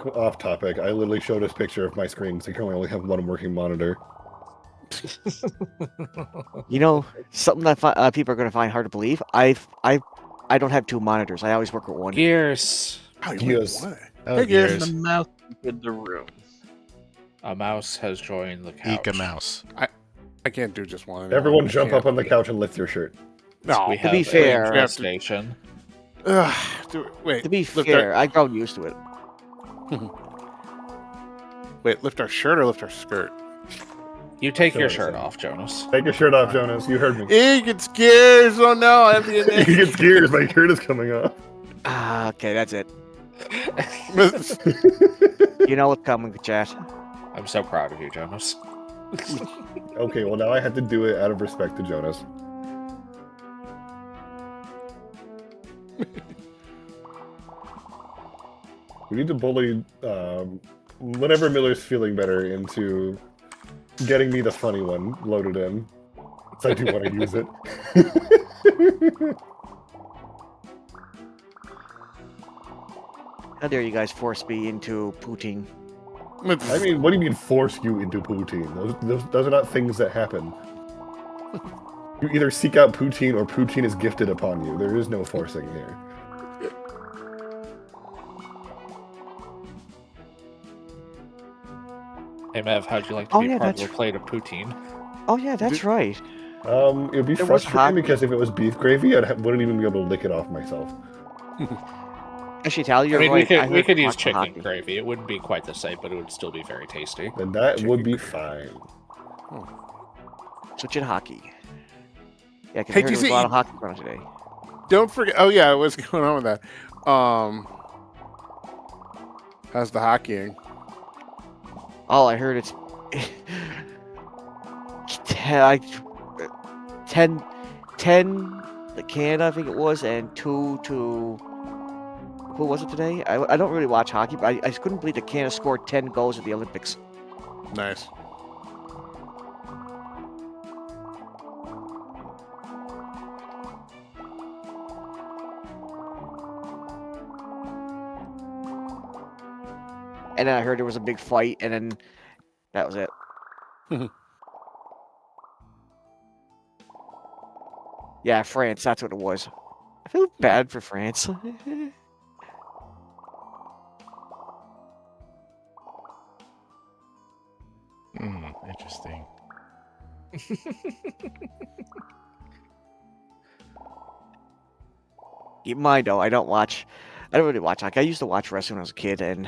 off topic, I literally showed this picture of my screen because I currently only have one working monitor. You know, something that people are going to find hard to believe. I don't have 2 monitors. I always work with one. Gears. Oh, Yes. Oh, Hey, Gears. Gears. The mouse in the room. A mouse has joined the couch. Eek a mouse. I can't do just one. Everyone I jump can't. up on the couch and lift your shirt. No. We have be a fair- train station. Wait. To be lift fair, I've grown used to it. Wait, lift our shirt or lift our skirt? You take your Sure, shirt sure. off, Jonas. Take your shirt off, Jonas. You heard me. Eek, it's Gears. Oh no, I'm You get gears. My shirt is coming off. Ah, okay, that's it. You know what's coming, chat. I'm so proud of you, Jonas. Okay, well now I have to do it out of respect to Jonas. We need to bully whenever Miller's feeling better into getting me the funny one loaded in. So I do want to use it. How dare you guys force me into Poutine? I mean, what do you mean force you into poutine? Those are not things that happen. You either seek out poutine or poutine is gifted upon you. There is no forcing here. Hey, Mev, how'd you like to Oh, be yeah, part of that's- a plate of poutine? Oh yeah, that's right. It would be There was frustrating hot- because if it was beef gravy, wouldn't even be able to lick it off myself. Actually, Tal, you're I mean, right. we I could heard use lots of chicken hockey. gravy. It wouldn't be quite the same, but it would still be very tasty. Then that would Chicken be gravy. fine. Switch in hockey. Yeah, because Hey, I heard do you there was a see- lot of hockey going on today. Don't forget. Oh yeah, what's going on with that? How's the hockeying? All I heard it's 10 the Canada, I think it was, and 2 to who was it today? I don't really watch hockey, but I couldn't believe that Canada scored 10 goals at the Olympics. Nice. And then I heard there was a big fight, and then that was it. Yeah, France, that's what it was. I feel bad for France. Interesting. Keep in mind, though, I don't really watch hockey. I used to watch wrestling when I was a kid, and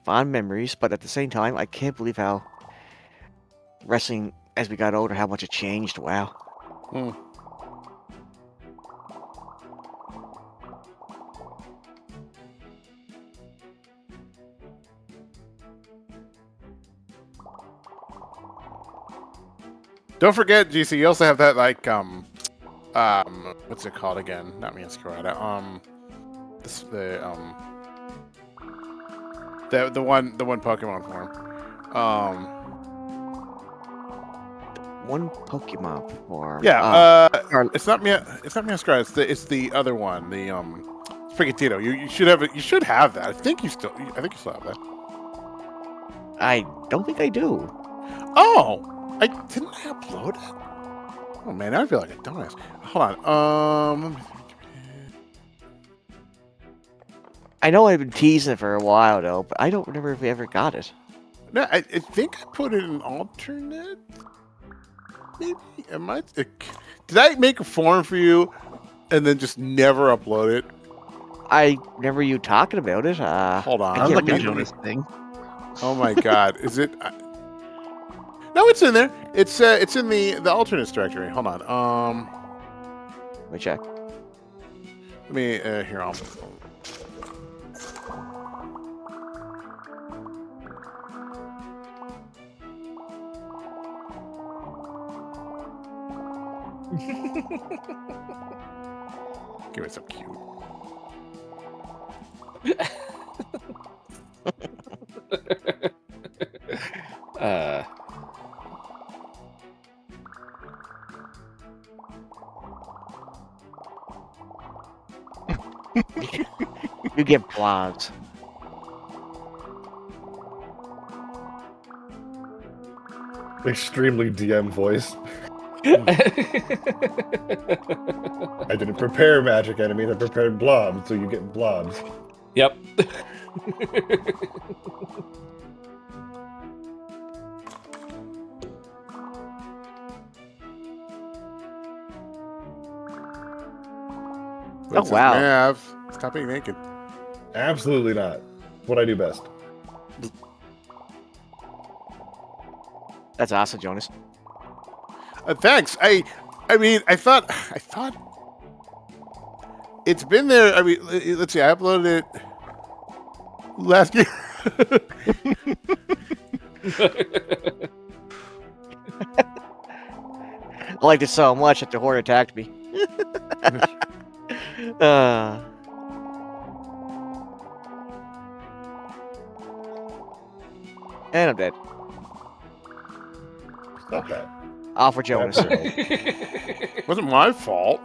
fond memories. But at the same time, I can't believe how wrestling, as we got older, how much it changed. Wow. Hmm. Don't forget, GC. You also have that what's it called again? Not Masquerada. The one Pokemon form. One Pokemon form. Yeah. Or- It's not Masquerada. It's the other one. The Sprigatito. You should have it. You should have that. I think you still have that. I don't think I do. Oh, didn't I upload it? Oh man, I feel like a dumbass. Hold on. Let me think. I know I've been teasing it for a while though, but I don't remember if we ever got it. No, I think I put it in alternate. Maybe did I make a form for you and then just never upload it? I remember you talking about it. Hold on. I Sounds can't like a remember. Jonas thing. Oh my god, is it? No, it's in there. It's in the alternates directory. Hold on. Let me check. Let me here. I'll. Give it so cute. You get blobs. Extremely DM voice. I didn't prepare magic enemies, I prepared blobs, so you get blobs. Yep. What's wow. Mav? Stop being naked. Absolutely not. What I do best. That's awesome, Jonas. Thanks. I mean, I thought it's been there. I mean, let's see. I uploaded it last year. I liked it so much that the horde attacked me. And I'm dead. Stop that. Off for Jonas. Wasn't my fault.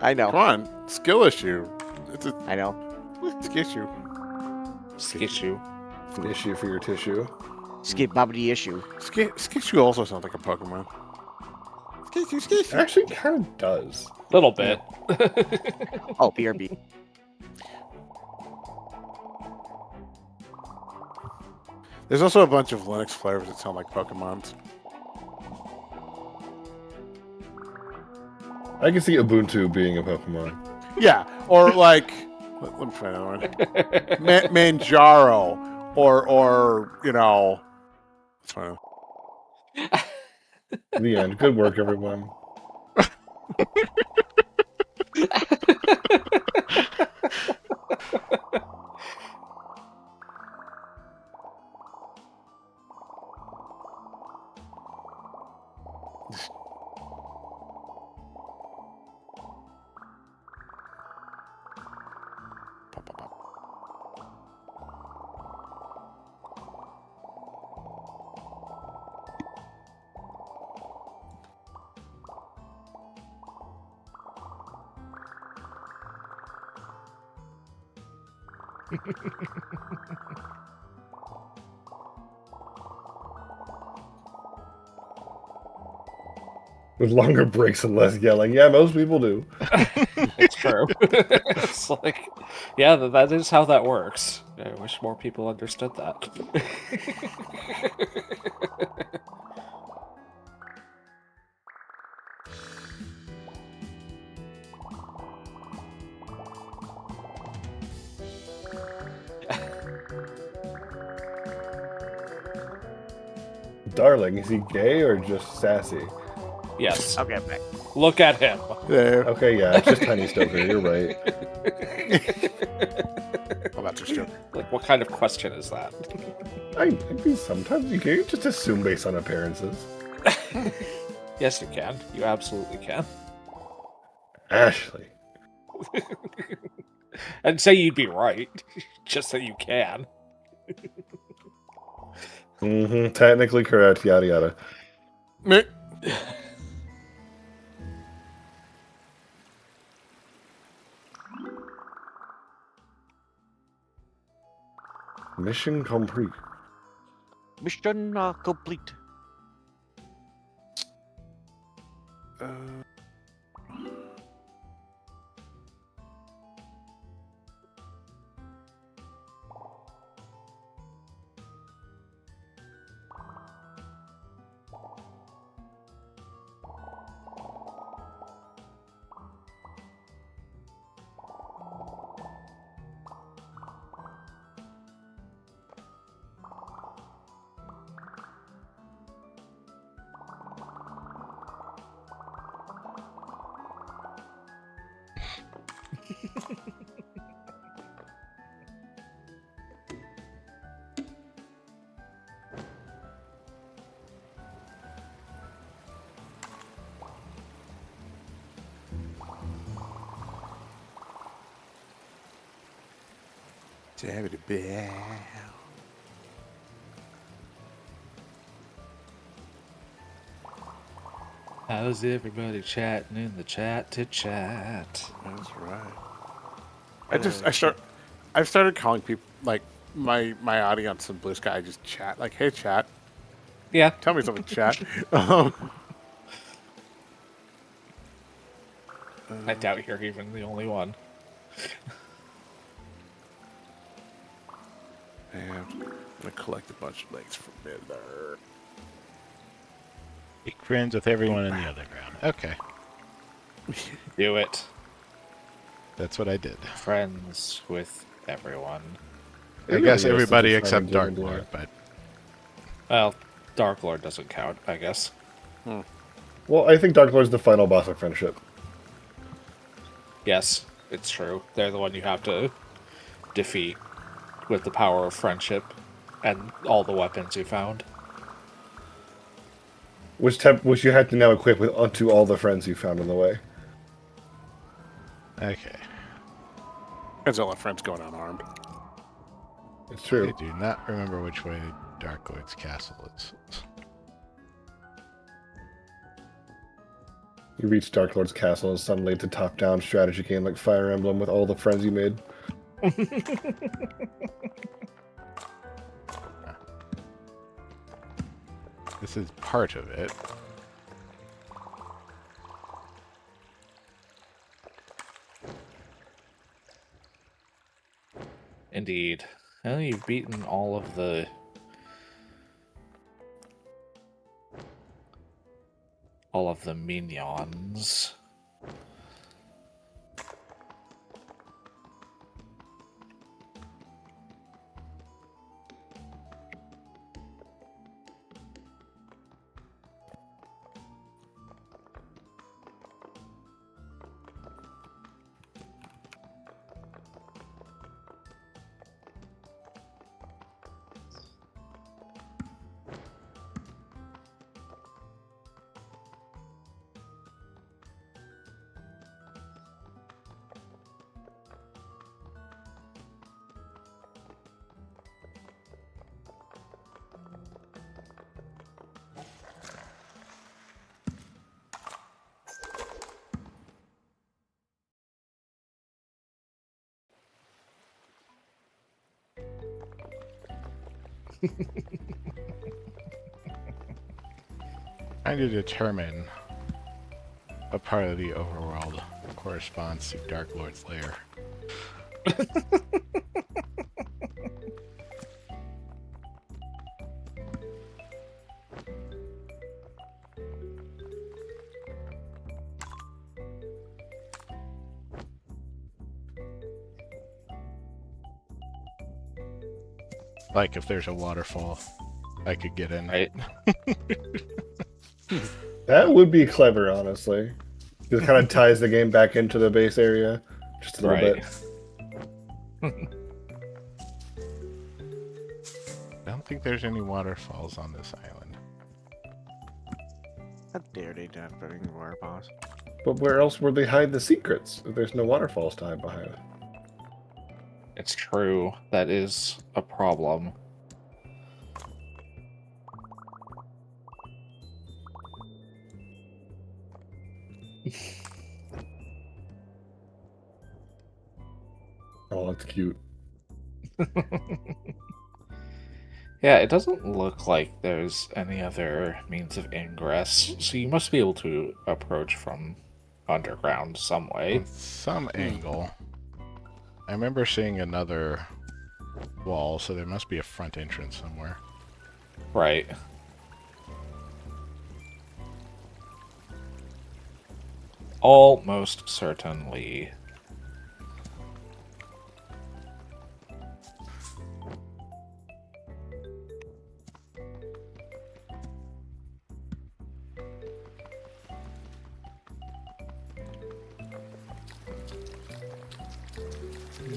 I know. Come on, skill issue. It's a I know. issue. Skitchu. Issue for your tissue. Skip Bobbity issue. Skitchu also sounds like a Pokemon. Skitchu. Actually, kind of does. Little bit. Oh, BRB. There's also a bunch of Linux flavors that sound like Pokemons. I can see Ubuntu being a Pokemon. Yeah, or like, let me find another one. Manjaro, or you know. That's fine. The end. Good work, everyone. Pop, pop, pop. With longer breaks and less yelling. Yeah, most people do. It's true. It's like, yeah, that is how that works. I wish more people understood that. Darling, is he gay or just sassy? Yes. I'll get back. Look at him. There. Okay, yeah, it's just Tiny Stoker. You're right. Oh, that's just true. Like, what kind of question is that? I mean, sometimes you can just assume based on appearances. Yes, you can. You absolutely can. Ashley. And say you'd be right, just so you can. Mm-hmm. Technically correct. Yada yada. Meh. Mission complete. Mission complete. How's everybody chatting in the chat to chat? That's right. I've started calling people like my audience in Blue Sky. I just chat like, hey chat, Yeah. tell me something, chat. I doubt you're even the only one. And I'm gonna collect a bunch of legs from Miller. Make friends with everyone in the other ground. Okay, Do it. that's what I did. Friends with everyone. I It guess really is everybody such a except challenging Dark idea. Lord, but Well, Dark Lord doesn't count, I guess. Well, I think Dark Lord's the final boss of friendship. Yes, it's true. They're the one you have to defeat with the power of friendship and all the weapons you found. Which you have to now equip with onto all the friends you found on the way. okay. Because all our friends going unarmed. It's I true. do not remember which way Dark Lord's castle is. You reach Dark Lord's castle and suddenly it's a top-down strategy game like Fire Emblem with all the friends you made. This is part of it. Indeed. Well, you've beaten all of the minions. Trying to determine what part of the overworld corresponds to Dark Lord's lair. Like if there's a waterfall, I could get in. Right? That would be clever, honestly. It kind of ties the game back into the base area just a little Right. bit. I don't think there's any waterfalls on this island. How dare they not putting the water boss? But where else would they hide the secrets if there's no waterfalls to hide behind? It's true. That is a problem. Oh, that's cute. Yeah, it doesn't look like there's any other means of ingress, so you must be able to approach from underground some way. On some angle. I remember seeing another wall, so there must be a front entrance somewhere. Right. Almost certainly.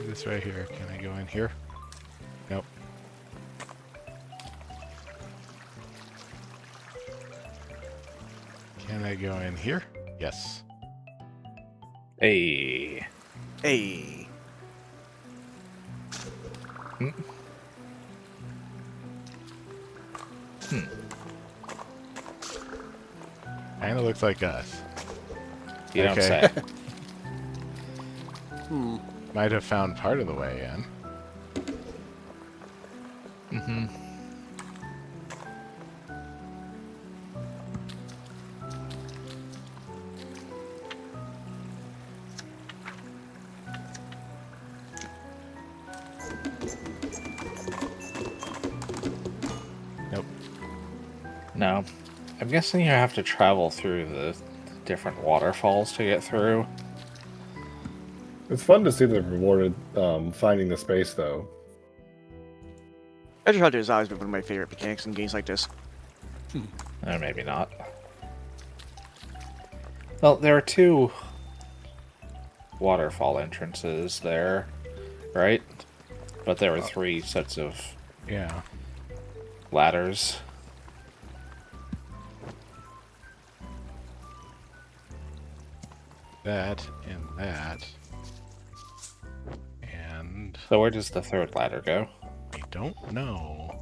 This right here. Can I go in here? Nope. Can I go in here? Yes. Hey. Hey. Kinda looks like us. You don't Okay. say. Might have found part of the way in. Mm-hmm. Nope. No. I'm guessing you have to travel through the different waterfalls to get through. It's fun to see the rewarded finding the space, though. Treasure Hunter has always been one of my favorite mechanics in games like this. Maybe not. Well, there are 2 waterfall entrances there, right? But there were 3 sets of Yeah. ladders. That and that. And So where does the 3rd ladder go? I don't know.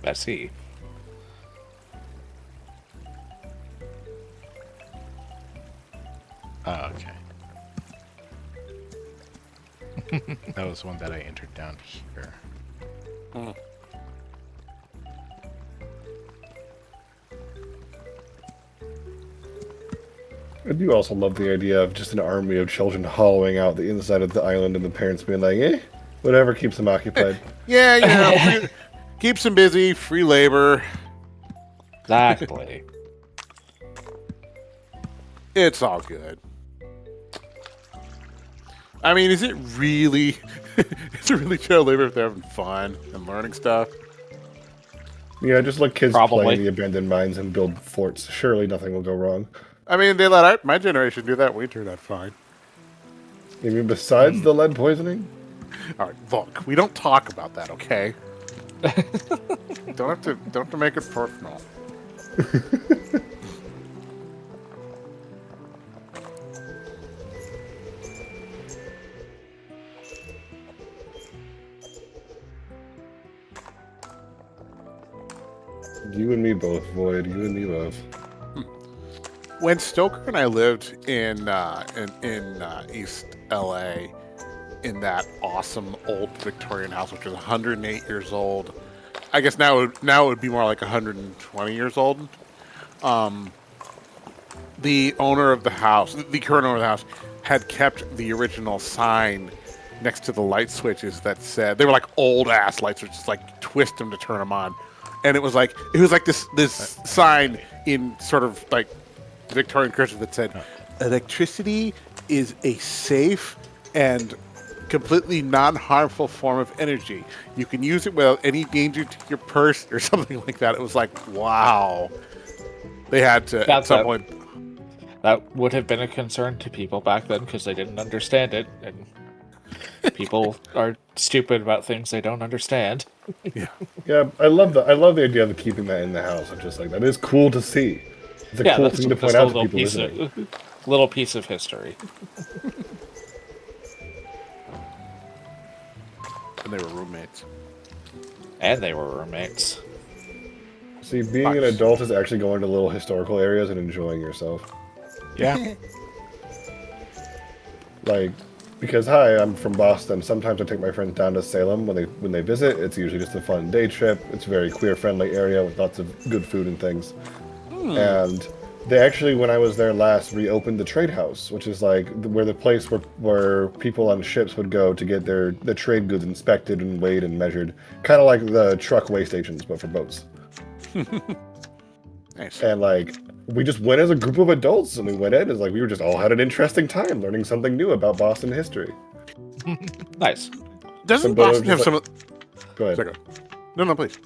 Let's see. Oh, okay. That was one that I entered down here. I do also love the idea of just an army of children hollowing out the inside of the island and the parents being like, eh, whatever keeps them occupied. Yeah, keeps them busy, free labor. Exactly. It's all good. I mean, is it really? Is it really child labor if they're having fun and learning stuff? Yeah, just let kids Probably. play in the abandoned mines and build forts. Surely nothing will go wrong. I mean, they let my generation do that. We turned out fine. You mean besides the lead poisoning? All right, look, we don't talk about that, okay? Don't have to make it personal. You and me both, Void. You and me both. When Stoker and I lived in East LA, in that awesome old Victorian house, which was 108 years old. I guess now it would be more like 120 years old. The owner of the house, the current owner of the house, had kept the original sign next to the light switches that said, they were like old ass light switches, like twist them to turn them on, and it was like this sign in sort of like Victorian cursive that said, "Electricity is a safe and completely non-harmful form of energy. You can use it without any danger to your purse," or something like that. It was like, wow. They had to at some point. That would have been a concern to people back then because they didn't understand it. And People are stupid about things they don't understand. Yeah, I love the idea of keeping that in the house. I'm just like, that is cool to see. It's a Yeah, cool that's thing to just point a out to little people piece listening. of little piece of history. And they were roommates. And they were roommates. See, being an Nice. adult is actually going to little historical areas and enjoying yourself. Yeah. Like, because hi, I'm from Boston. Sometimes I take my friends down to Salem when they visit. It's usually just a fun day trip. It's a very queer friendly area with lots of good food and things. And they actually, when I was there last, reopened the trade house, which is like where the place where people on ships would go to get the trade goods inspected and weighed and measured, kind of like the truck weigh stations, but for boats. Nice. And like we just went as a group of adults, and we went in as like we were just all had an interesting time learning something new about Boston history. Nice. Doesn't But Boston have just some? Go ahead. Sorry, go. No, please.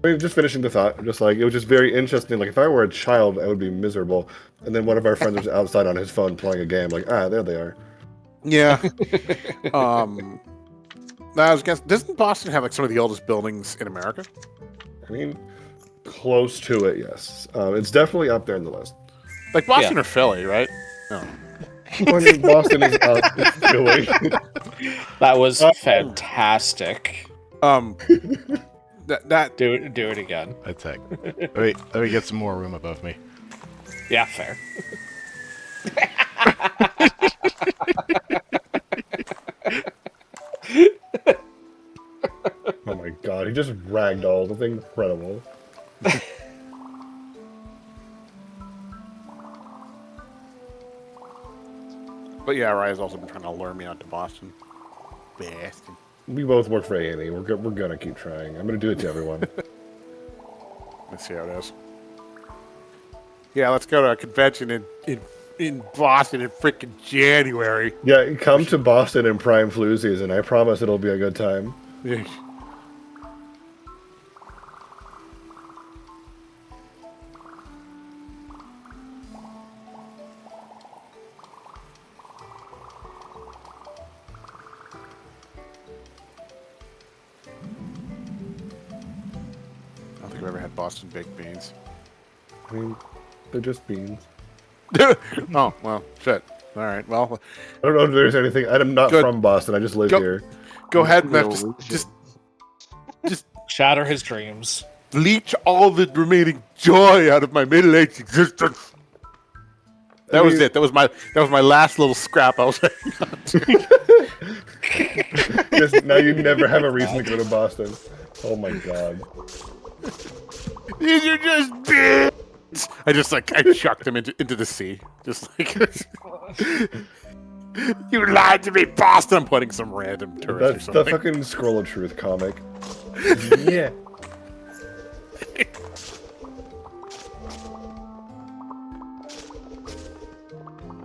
I mean, just finishing the thought, just like it was just very interesting. Like if I were a child, I would be miserable. And then one of our friends was outside on his phone playing a game. Like, there they are. Yeah. I was guessing, doesn't Boston have like some of the oldest buildings in America? I mean, close to it, yes. It's definitely up there in the list. Like Boston or Philly, right? No. I mean, Boston is up. Philly. That was fantastic. That Do it again. That's it. Let me get some more room above me. Yeah, fair. Oh my god, he just ragdolled. That's incredible. But yeah, Raya's also been trying to lure me out to Boston. Bastard. We both work for A&E. We're gonna keep trying. I'm gonna do it to everyone. Let's see how it is. Yeah, let's go to a convention in Boston in freaking January. Yeah, come to Boston in prime flu season. I promise it'll be a good time. I don't think I've ever had Boston baked beans. I mean, they're just beans. Oh, well, shit. All right, well, I don't know if there's anything. I'm not Good. from Boston. I just live Go- here. go ahead, Meth. Little Just Shatter his dreams. leech all the remaining joy out of my middle-aged existence. That was it. That was my last little scrap I was hanging on to. Now you never have a reason to go to Boston. Oh my god. These are just beans. I chucked them into the sea. Just like you lied to me, Boston. I'm putting some random tourist That's or the something. fucking Scroll of Truth comic. Yeah.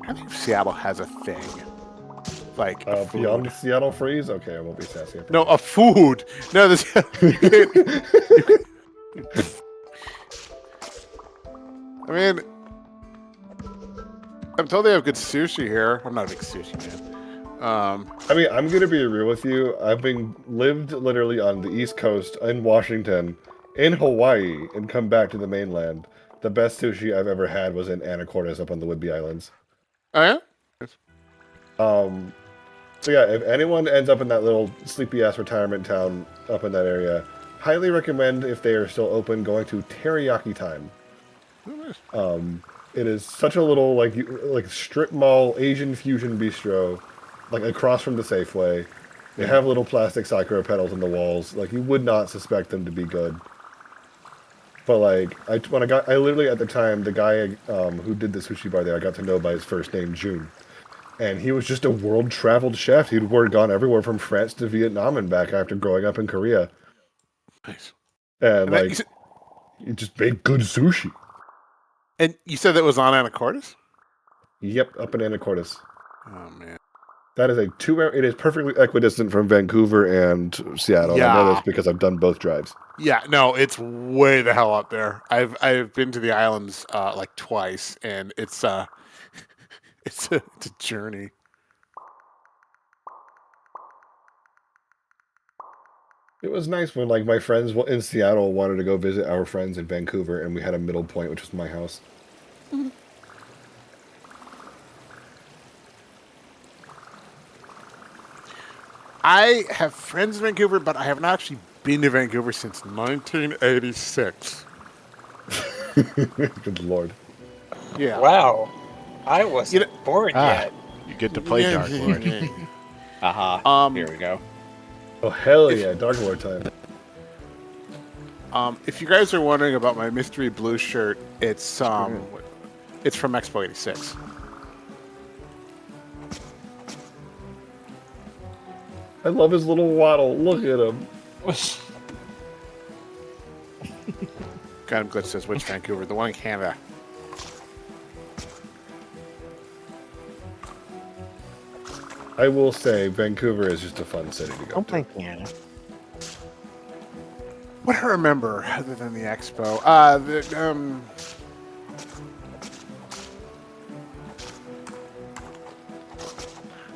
I think Seattle has a thing. Like a food. Beyond the Seattle freeze? Okay, I won't be sassy. No, a food. No, this. I mean, I'm told they have good sushi here. I'm not a big sushi man. I mean, I'm gonna be real with you. I've lived literally on the East Coast, in Washington, in Hawaii, and come back to the mainland. The best sushi I've ever had was in Anacortes up on the Whidbey Islands. Oh yeah. So yeah, if anyone ends up in that little sleepy ass retirement town up in that area, highly recommend, if they are still open, going to Teriyaki Time. It is such a little like strip mall Asian fusion bistro, like across from the Safeway. They have little plastic Sakura petals in the walls. Like you would not suspect them to be good. But like I literally at the time, the guy who did the sushi bar there, I got to know by his first name, June. And he was just a world-traveled chef. He'd gone everywhere from France to Vietnam and back after growing up in Korea. Nice. And And like, he just made good sushi. And you said that was on Anacortes? Yep, up in Anacortes. Oh man. That is it is perfectly equidistant from Vancouver and Seattle. I know Yeah. this because I've done both drives. Yeah, no, it's way the hell up there. I've been to the islands like twice, and it's it's a journey. It was nice when like my friends in Seattle wanted to go visit our friends in Vancouver, and we had a middle point, which was my house. I have friends in Vancouver, but I have not actually been to Vancouver since 1986. Good lord. Yeah. Wow. I wasn't born yet. You get to play Dark Lord. Aha. Here we go. Oh hell yeah, Dark Lord time. If you guys are wondering about my mystery blue shirt, it's from Expo 86. I love his little waddle. Look at him. Got him glitch says which Vancouver? The one in Canada. I will say, Vancouver is just a fun city to go Don't to. play Canada. What do I remember other than the Expo?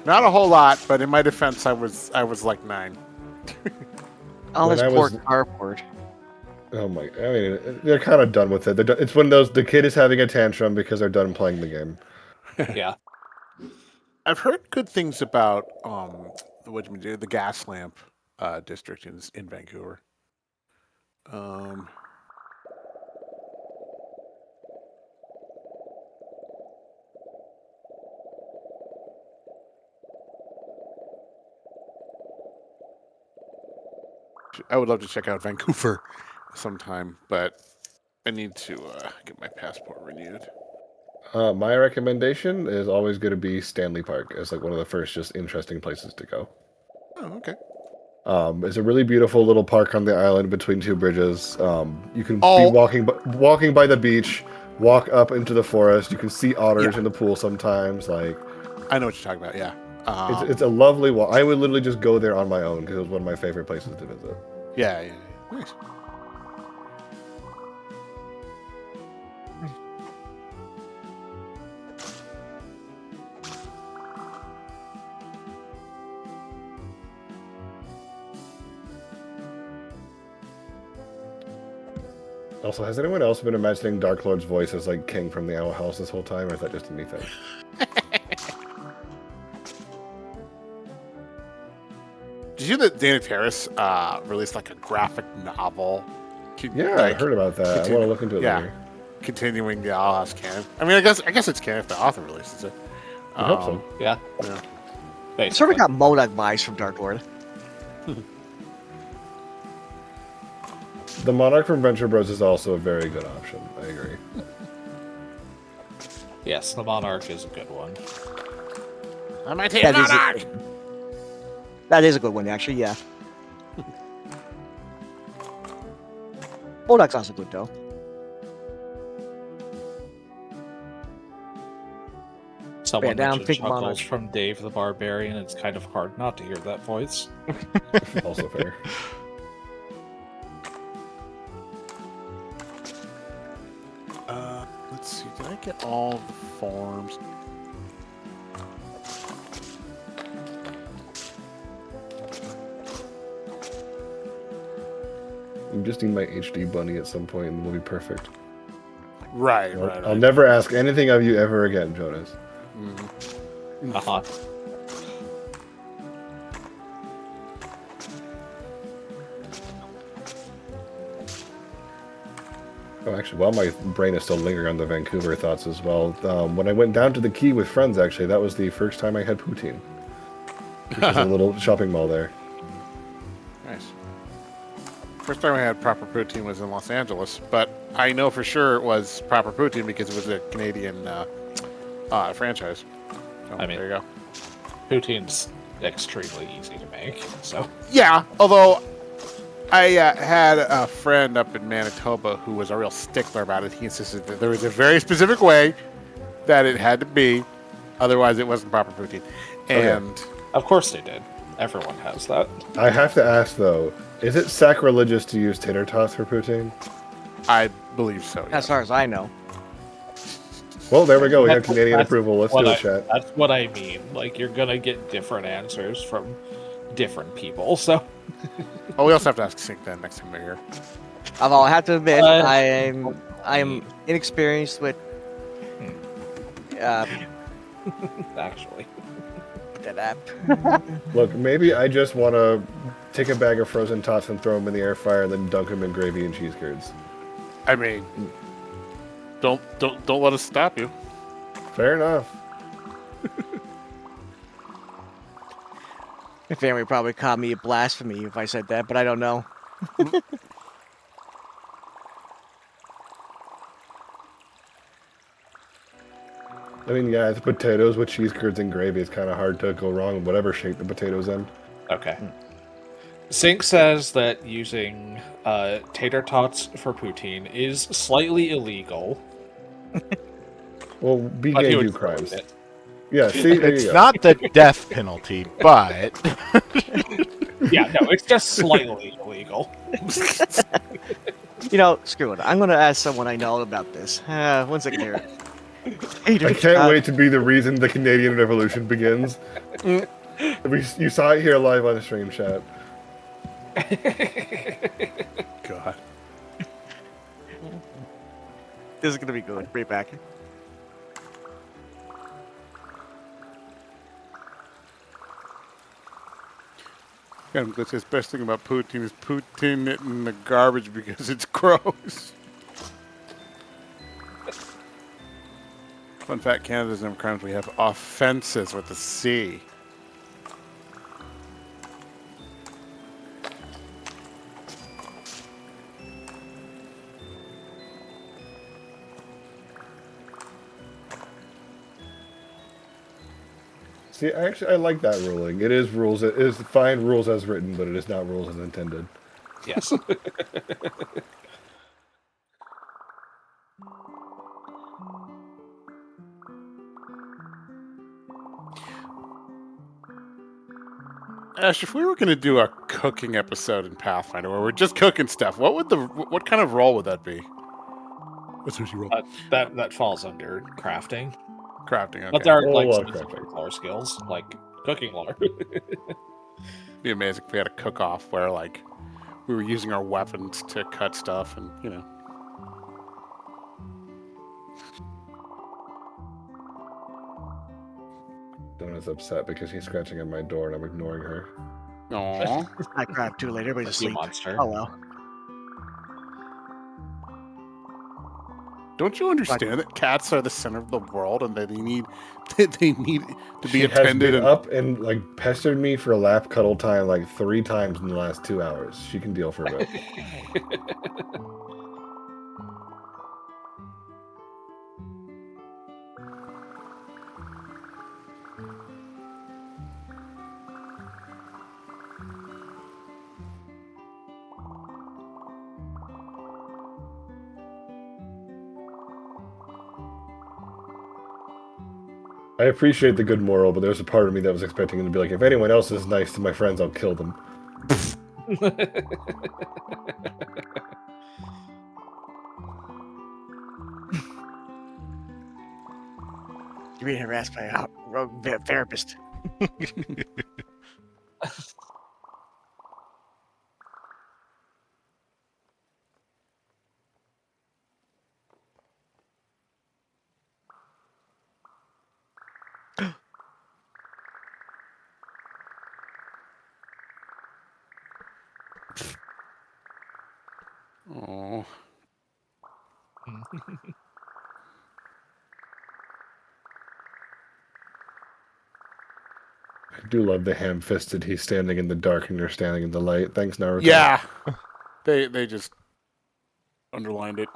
Not a whole lot, but in my defense, I was like 9. All When this I poor was- carport. Oh my! I mean, they're kind of done with it. It's when the kid is having a tantrum because they're done playing the game. Yeah. I've heard good things about the gas lamp district in Vancouver. I would love to check out Vancouver sometime, but I need to get my passport renewed. My recommendation is always going to be Stanley Park as like one of the first just interesting places to go. Oh, okay. It's a really beautiful little park on the island between two bridges. You can Oh. be walking by the beach, walk up into the forest. You can see otters in the pool sometimes. Like I know what you're talking about. Yeah. it's a lovely walk. I would literally just go there on my own because it was one of my favorite places to visit. Yeah. Nice. Also, has anyone else been imagining Dark Lord's voice as like King from the Owl House this whole time, or is that just a me thing? Did you know that Dana Terrace released like a graphic novel? Yeah, I heard about that. I want to look into it later. Continuing the Owl House canon. I mean, I guess it's canon if the author releases it. I hope so. Yeah. Yeah. I sort of got Modoc vibes from Dark Lord. The Monarch from Venture Bros is also a very good option. I agree. Yes, the Monarch is a good one. I might take That is Monarch! That is a good one, actually, yeah. Modoc's also good, though. Someone down, mentioned Big Chuckles Monarch. from Dave the Barbarian. It's kind of hard not to hear that voice. Also fair. Let's see. Did I get all the forms? I'm just need my HD bunny at some point, and we'll be perfect. Right. I'll never ask anything of you ever again, Jonas. Uh-huh. Oh, actually, while my brain is still lingering on the Vancouver thoughts as well, when I went down to the Key with friends, actually, that was the first time I had poutine. Which is a little shopping mall there. Nice. First time I had proper poutine was in Los Angeles, but I know for sure it was proper poutine because it was a Canadian franchise. So, I mean- there you go. Poutine's extremely easy to make, so... Yeah, although I had a friend up in Manitoba who was a real stickler about it. He insisted that there was a very specific way that it had to be, otherwise it wasn't proper poutine. And Of course they did. Everyone has that. I have to ask, though, is it sacrilegious to use tater tots for poutine? I believe so. As Yes. far as I know. Well, there we go. We have That's- Canadian that's approval. Let's what do I- it, chat. That's what I mean. Like, you're gonna get different answers from different people, so... Oh, we also have to ask Sync then next time we're here. Although I have to admit, Uh, I am inexperienced with Actually. that app. Look, maybe I just want to take a bag of frozen tots and throw them in the air fryer, and then dunk them in gravy and cheese curds. I mean, don't let us stop you. Fair enough. My family would probably call me a blasphemy if I said that, but I don't know. I mean, yeah, it's potatoes with cheese curds and gravy. It's kind of hard to go wrong, whatever shape the potato's in. Okay. Sync says that using tater tots for poutine is slightly illegal. Well, But he BK would do still eat crimes. it. Yeah, see, there It's you go. not the death penalty, but Yeah, no, it's just slightly illegal. You know, screw it. I'm going to ask someone I know about this. One second here. Hey, I can't wait to be the reason the Canadian Revolution begins. You saw it here live on the stream chat. God. This is going to be good. Bring it back. And that's the best thing about poutine is poutine it in the garbage because it's gross. Fun fact: Canada's number crimes we have offenses with a C. See, I like that ruling. It is rules. It is fine rules as written, but it is not rules as intended. Yes. Ash, if we were going to do a cooking episode in Pathfinder where we're just cooking stuff, what kind of role would that be? What's your role? That falls under crafting. Crafting. Okay. But there are Oh, like crafting. specific lore skills, like cooking lore. Be amazing if we had a cook-off where like we were using our weapons to cut stuff, and you know. Donna's upset because she's scratching at my door and I'm ignoring her. Aww. I crap too late. Everybody's You asleep. monster. Oh well. Don't you understand that cats are the center of the world and that they need to be She has attended been and up and like pestered me for lap cuddle time like 3 times in the last 2 hours. She can deal for a bit. I appreciate the good moral, but there's a part of me that was expecting him to be like, if anyone else is nice to my friends, I'll kill them. You're being harassed by a rogue therapist. oh, I do love the ham-fisted he's standing in the dark and you're standing in the light. Thanks, Naruto. yeah, they just underlined it.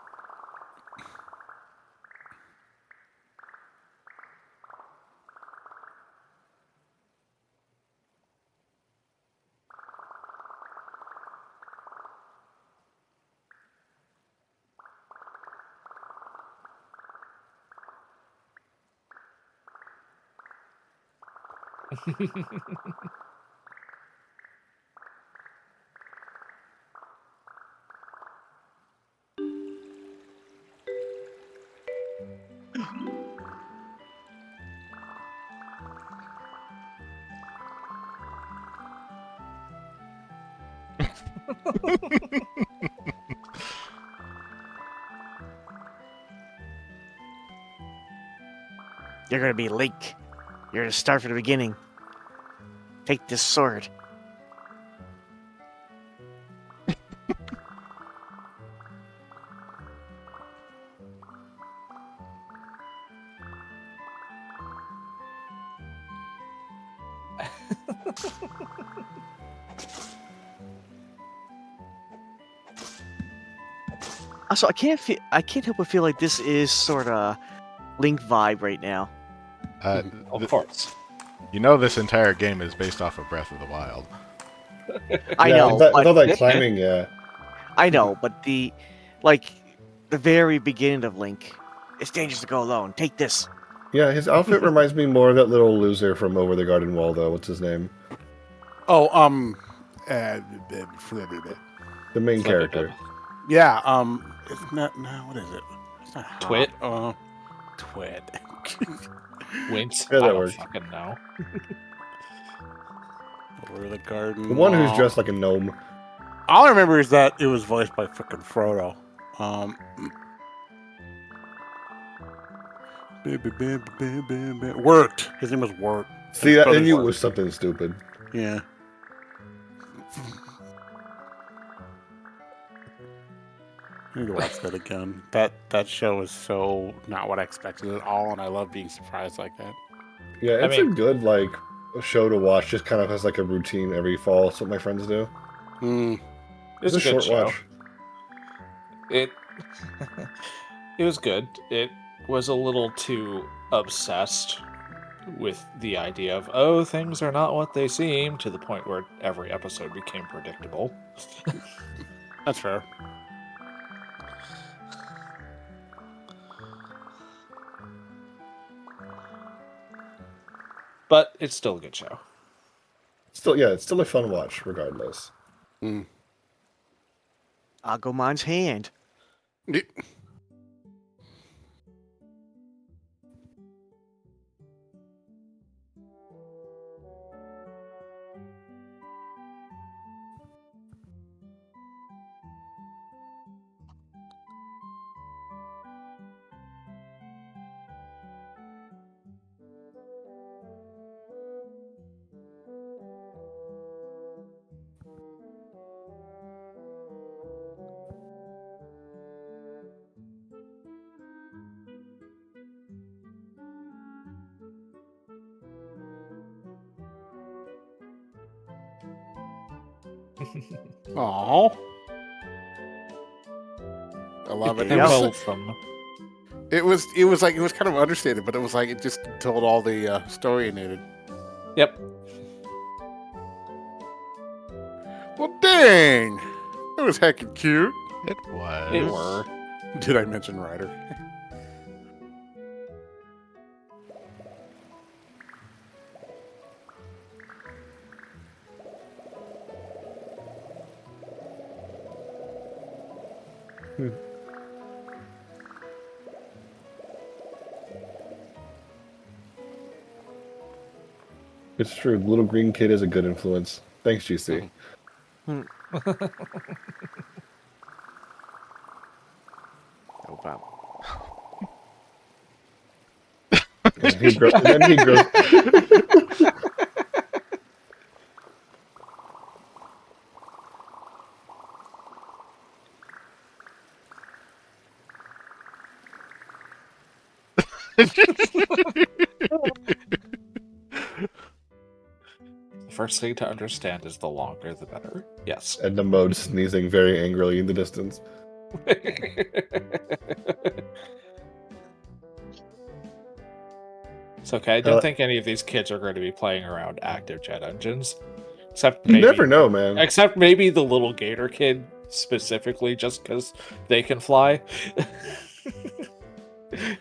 You're gonna be Link. You're gonna start from the beginning. Take this sword. Also, I can't help but feel like this is sort of Link vibe right now. Of course. You know this entire game is based off of Breath of the Wild. I Yeah, know, I thought but, that climbing, yeah. I know, but the very beginning of Link, it's dangerous to go alone. Take this. Yeah, his outfit reminds me more of that little loser from Over the Garden Wall, though. What's his name? Oh, The main character. yeah, it's not. No, what is it? It's not Twit? Twit. Wince? Yeah, that I don't works. fucking know. Over the garden. The one who's wall. dressed like a gnome. All I remember is that it was voiced by frickin' Frodo. Worked. His name was Worked. See, that I knew it was something stupid. Yeah. I need to watch that again. That show is so not what I expected at all, and I love being surprised like that. Yeah, I it's mean- a good, like, show to watch. Just kind of has, like, a routine every fall. That's what my friends do. Mm. It's It's a a good short show. watch. It it was good. It was a little too obsessed with the idea of, oh, things are not what they seem, to the point where every episode became predictable. That's fair. But it's still a good show. Still, yeah, it's still a fun watch, regardless. Mm. Agomon's hand. Aww. I love it. There It you go. was, it was like it was kind of understated, but it was like it just told all the story it needed. Yep. Well, dang, it was heckin' cute. It was. It were. Did I mention Ryder? It's true. The little green kid is a good influence. Thanks, GC. No problem. And then he grows. The first thing to understand is the longer the better. Yes. And the mode sneezing very angrily in the distance. It's okay. I don't think any of these kids are going to be playing around active jet engines. Except You maybe, never know, man. Except maybe the little Gator kid specifically, just because they can fly.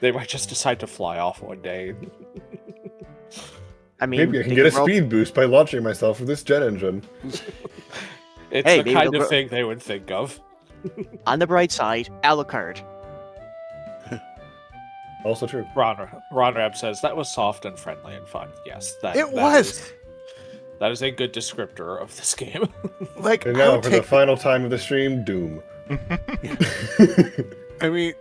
They might just decide to fly off one day. I mean, Maybe I can they get a rope- speed boost by launching myself with this jet engine. It's Hey, the maybe kind they'll of grow- thing they would think of. On the bright side, Alucard. Also true. Ron Rab says that was soft and friendly and fun. Yes, that It was. That is a good descriptor of this game. Like, And I now would for the take. final time of the stream, Doom. I mean,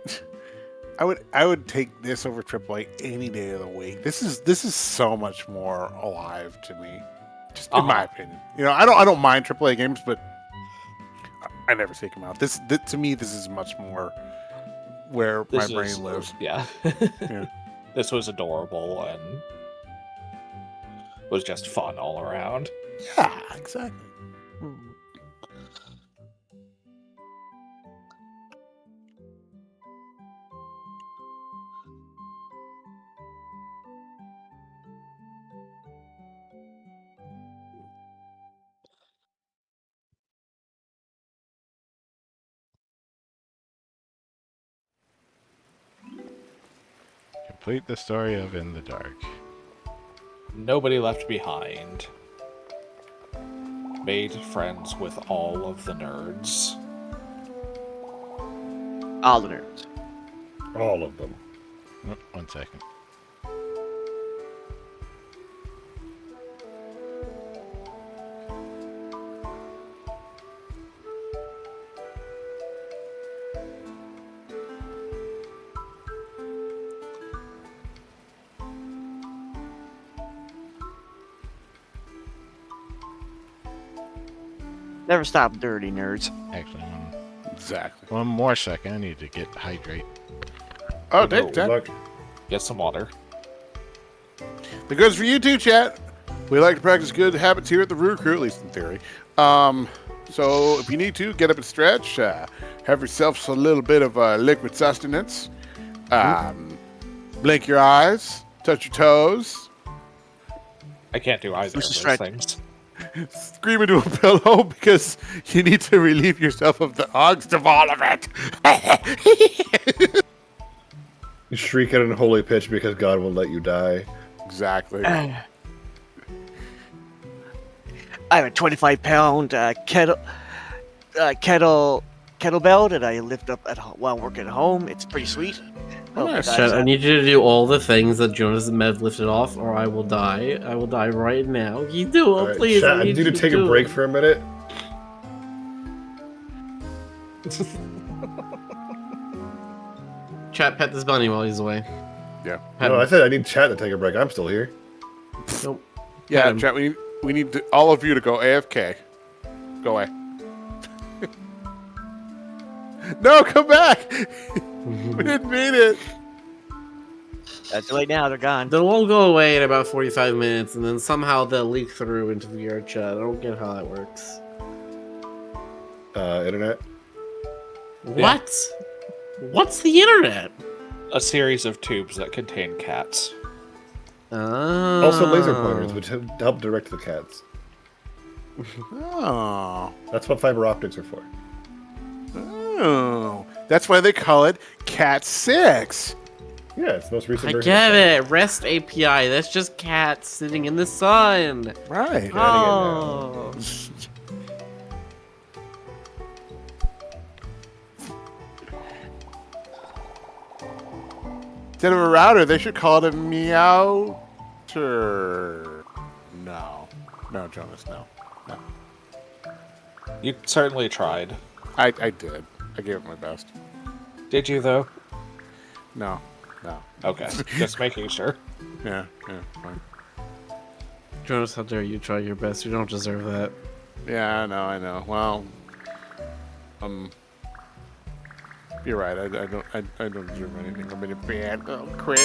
I would take this over AAA any day of the week. This is so much more alive to me, just in my opinion. You know, I don't mind AAA games, but I never take them out. This to me, this is much more where my brain lives. Yeah. Yeah. This was adorable and was just fun all around. Yeah, exactly. Complete the story of In the Dark. Nobody left behind. Made friends with all of the nerds. All the nerds. All of them. Oh, 1 second. Never stop, dirty nerds. Actually, Exactly. one more second. I need to get hydrate. Oh, Good take that. luck. Get some water. The goods for you too, chat. We like to practice good habits here at the Roo Croo, at least in theory. So if you need to, get up and stretch. Have yourself a little bit of liquid sustenance. Blink your eyes. Touch your toes. I can't do either of Mr. those Stretch. things. Scream into a pillow because you need to relieve yourself of the angst of all of it. You shriek at an unholy pitch because God won't let you die. Exactly. I have a 25-pound kettlebell that I lift up while working at home. It's pretty sweet. Oh, Nice. guys, Chet, I need you to do all the things that Jonas and Mev lifted off, or I will die. I will die right now. You do it, All right, please. chat, I I need need you to take a do break it. for a minute. Chat, pet this bunny while he's away. Yeah. Pet No, him. I said I need chat to take a break. I'm still here. Nope. Yeah, Pet him. chat. We need all of you to go AFK. Go away. No, come back. We didn't mean it. That's too late now. They're gone. They'll all go away in about 45 minutes, and then somehow they'll leak through into VR chat. I don't get how that works. Internet. What? What's the internet? A series of tubes that contain cats. Oh. Also laser pointers, which help direct the cats. Oh. That's what fiber optics are for. Oh. That's why they call it Cat 6. Yeah, it's the most recent I version. get it. REST API. That's just cats sitting in the sun. Right. Oh. Instead of a router, they should call it a meowter. No. No, Jonas, no. No. You certainly tried. I did. I gave it my best. Did you, though? No. No. Okay, just making sure. Yeah, fine. Jonas, how dare you try your best? You don't deserve that. Yeah, I know. Well, you're right. I don't deserve anything. I'm a bad little critter.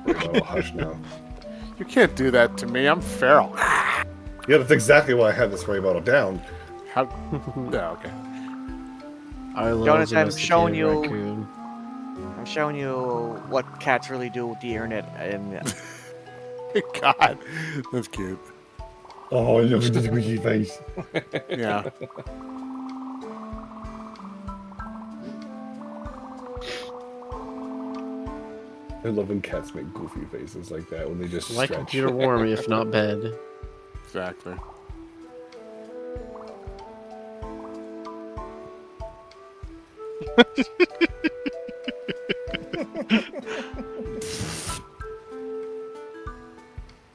Oh, hush now. You can't do that to me. I'm feral. Yeah, that's exactly why I had the spray bottle down. How? No, okay. I love Jonas, I'm domesticated showing you- raccoon. I'm showing you what cats really do with the internet. And God, that's cute. Oh, I love the squishy face. Yeah. I love when cats make goofy faces like that when they just Like stretch. computer warm, if not bed. Exactly.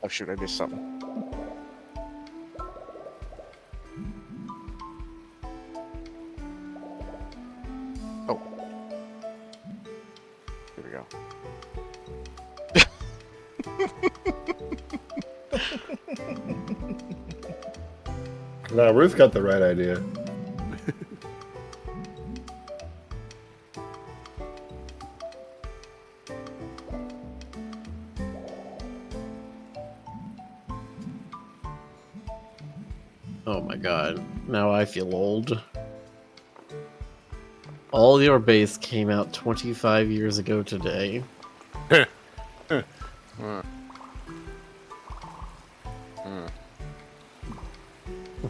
oh shoot, I missed something. Here we go. No, Ruth got the right idea. Oh my god. Now I feel old. All Your Base came out 25 years ago today.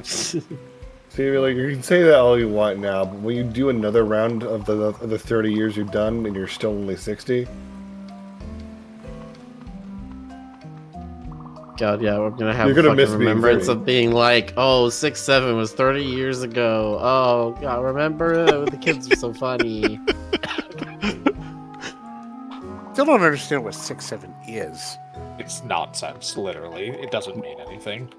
See, like you can say that all you want now, but when you do another round of the 30 years you've done, and you're still only 60. God, yeah, we're gonna have You're a gonna fucking miss being remembrance 30. of being like, oh, 6-7 was 30 years ago. Oh, God, remember? The kids were so funny. Still don't understand what 6-7 is. It's nonsense, literally. It doesn't mean anything.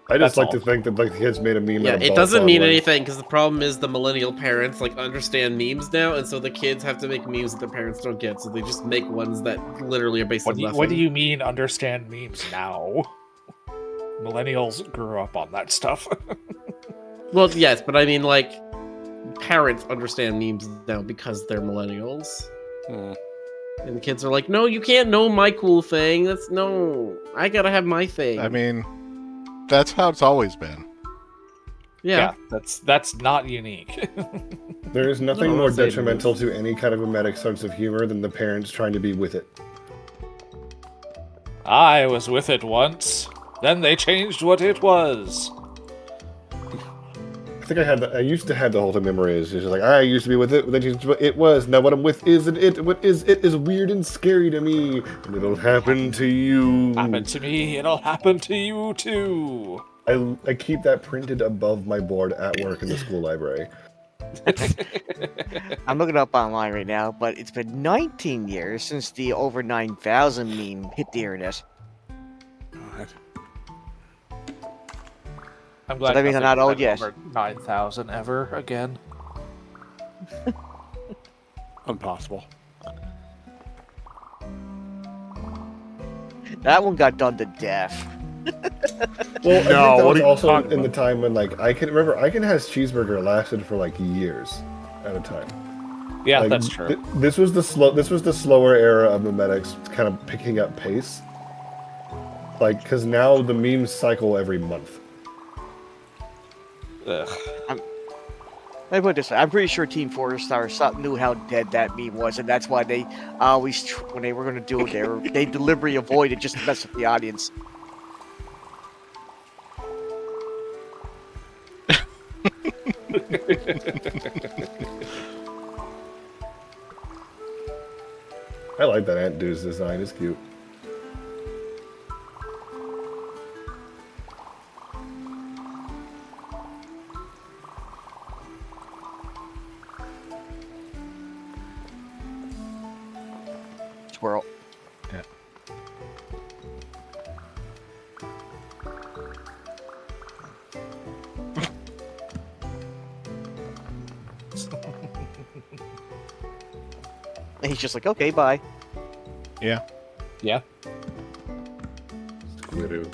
I just That's like all. to think that like the kids made a meme. Yeah, out of it ball doesn't mean toddling. anything because the problem is the millennial parents like understand memes now, and so the kids have to make memes that their parents don't get, so they just make ones that literally are based on nothing. What do you mean understand memes now? Millennials grew up on that stuff. Well, yes, but I mean like parents understand memes now because they're millennials. Hmm. And the kids are like, no, you can't know my cool thing. I gotta have my thing. I mean, that's how it's always been. yeah. That's not unique. There is nothing No, more I'll say it detrimental to any kind of mimetic sense of humor than the parents trying to be with it. I was with it once. Then they changed what it was. I think I had I used to have the whole time memory is just like I used to be with it, but then changed what it was. Now what I'm with isn't it. What is it is weird and scary to me, and it'll happen to you. Happened to me, it'll happen to you too. I keep that printed above my board at work in the school library. I'm looking up online right now, but it's been 19 years since the over 9,000 meme hit the internet. God. I'm glad that means I'm not nothing old yet. over 9,000 ever again. Impossible. That one got done to death. Well, I No, think that what was are you also talking in the about? time when like I can has cheeseburger lasted for like years at a time. Yeah, Like, that's true. This was the slower era of memetics kind of picking up pace. Like, because now the memes cycle every month. Ugh. Let me put it this way. I'm pretty sure Team 4-Star knew how dead that meme was, and that's why they always, when they were going to do it, they deliberately avoided just to mess with the audience. I like that Ant Dude's design. It's cute. Squirrel. Yeah. And he's just like, okay, bye. Yeah. Yeah. Squirrel.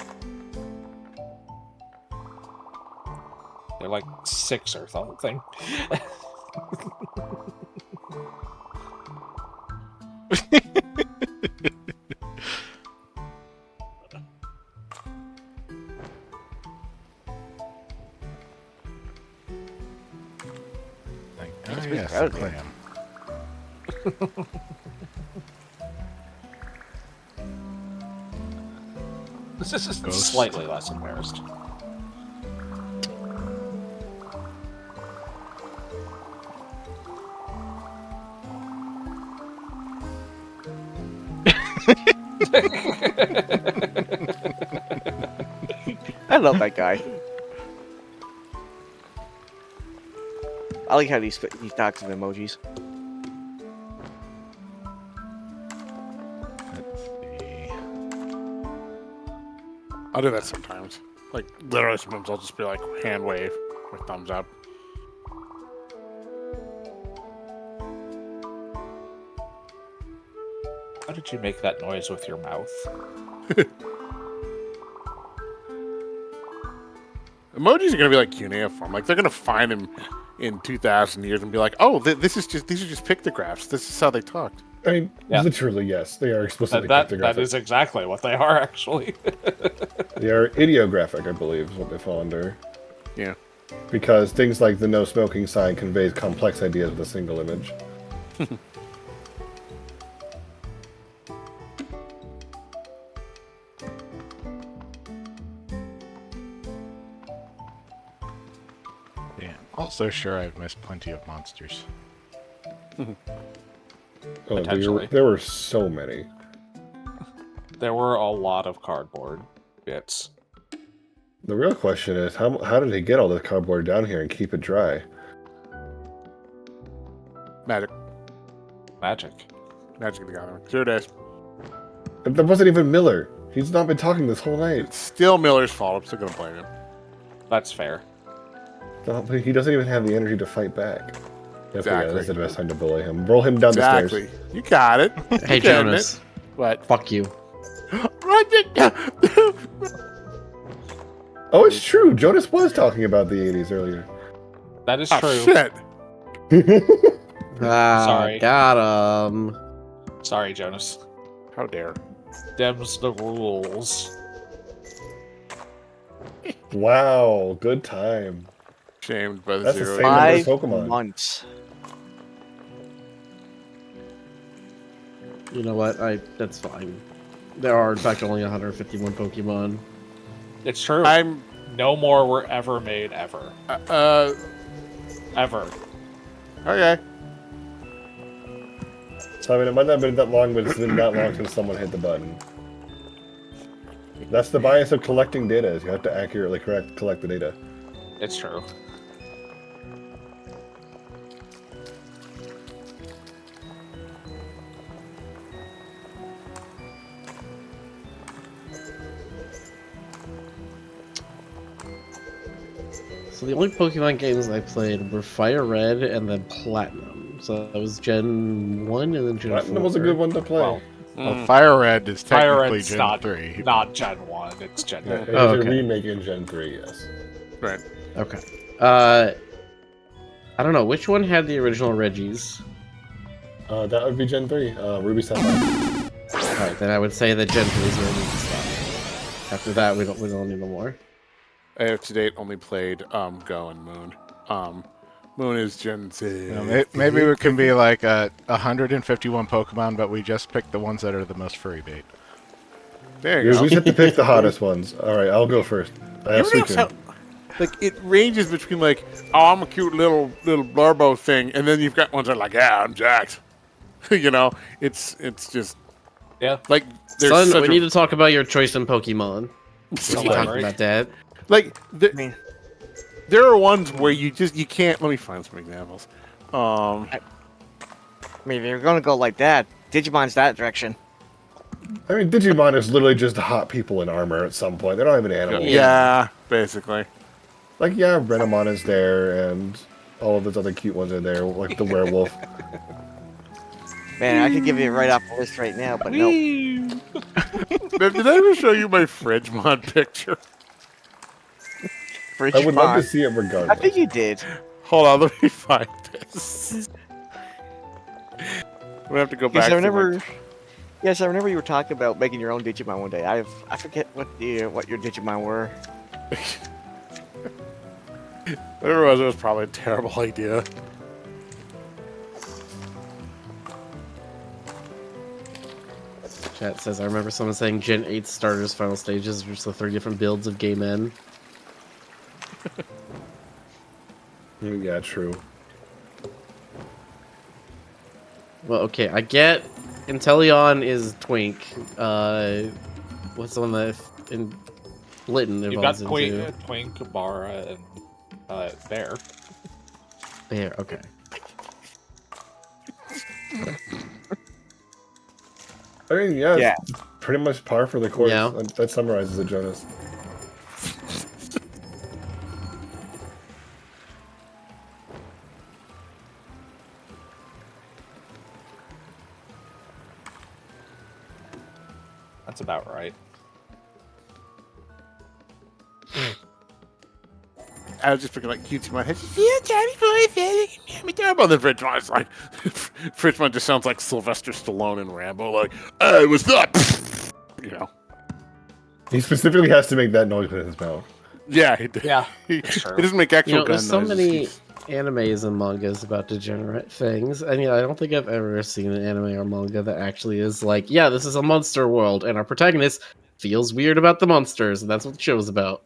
They're like 6 or something. Like, He's oh pretty yes, proud of the me. clam. This is just Ghost. slightly less embarrassed. I love that guy. I like how he talks in emojis. Let's see. I'll do that sometimes. Like, literally, sometimes I'll just be like, hand wave with thumbs up. How did you make that noise with your mouth? Emojis are gonna be like cuneiform. Like they're gonna find him in 2,000 years and be like, "Oh, these are just pictographs. This is how they talked." I mean, Yeah. literally, yes, they are explicitly That pictographic. is exactly what they are, actually. They are ideographic, I believe, is what they fall under. Yeah. Because things like the no smoking sign conveys complex ideas with a single image. Yeah. Also sure I've missed plenty of monsters. Oh, Potentially. there were so many. There were a lot of cardboard bits. The real question is, how did he get all the cardboard down here and keep it dry? Magic. Magic. Magic of the Gathering. 0 days. That wasn't even Miller. He's not been talking this whole night. It's still Miller's fault. I'm still gonna blame him. That's fair. He doesn't even have the energy to fight back. Yeah, Exactly. that's the best time to bully him. Roll him down the Exactly. stairs. You got it. Hey, You getting Jonas. it. What? Fuck you. Oh, it's true. Jonas was talking about the 80s earlier. That is Oh, true. shit. Ah, Sorry. got him. Sorry, Jonas. How dare. Them's the rules. Wow, good time. Shamed by the That's the zero. same number of 5 Pokemon. months. You know what? That's fine. There are in fact only 151 Pokemon. It's true. I'm. No more were ever made, ever. Ever. Okay. So I mean, it might not have been that long, but it's been that long since someone hit the button. That's the bias of collecting data, is you have to accurately collect the data. It's true. So the only Pokemon games I played were Fire Red and then Platinum. So that was Gen 1 and then Gen 4. Platinum was a good one to play. Well, Well, Fire Red is Fire technically Red's Gen not 3. not Gen 1, it's Gen 2. It is Oh, a okay. remake in Gen 3, yes. Right. Okay. I don't know, which one had the original Reggies? That would be Gen 3, Ruby Sapphire. Alright, then I would say that Gen 3 is where we need to stop. After that, we don't need no more. I have to date only played Go and Moon. Moon is Gen Z. You know, maybe it can be like 151 Pokemon, but we just pick the ones that are the most furry bait. There you We go. just have to pick the hottest ones. Alright, I'll go first. I have You know Suicune. how- like it ranges between like, oh, I'm a cute little Larbo thing, and then you've got ones that are like, yeah, I'm jacked. You know, it's just Yeah. like there's Son, such we a- need to talk about your choice in Pokemon. We keep talking Elaborate. about that. like I mean, there are ones where you can't. Let me find some examples. if you're gonna go like that, Digimon's that direction. I mean, Digimon is literally just hot people in armor at some point. They're not even animals. Yeah, basically. Like, yeah, Renamon is there, and all of those other cute ones are there, like the werewolf. Man, I could give you it right off the list right now, but no. Did I ever show you my Fridgemon picture? I would love to Digimon. see it I regardless. think you did. Hold on, let me find this. We have to go back. Yes, I to, remember. like- Yes, I remember you were talking about making your own Digimon one day. I forget what your Digimon were. Whatever it was probably a terrible idea. Chat says, I remember someone saying Gen 8 starters final stages are just the 3 different builds of Game N. Yeah, true. Well, okay, I get Inteleon is Twink. What's the one that in Litten You've got evolves into? Twink, Bara, and Bear. There, okay. I mean, yeah, Yeah. it's pretty much par for the course. Yeah. That summarizes it, Jonas. That's about right. I was just thinking like cutesy in my head. Yeah, Johnny Boy, me down on the Fridgemont. It's like Fridgemont just sounds like Sylvester Stallone in Rambo. Like, hey, what's up? You know. He specifically has to make that noise with his mouth. Yeah, Yeah, he sure. doesn't make actual gun there's so noises. many animes and mangas about degenerate things. I mean, I don't think I've ever seen an anime or manga that actually is like, yeah, this is a monster world, and our protagonist feels weird about the monsters, and that's what the show is about.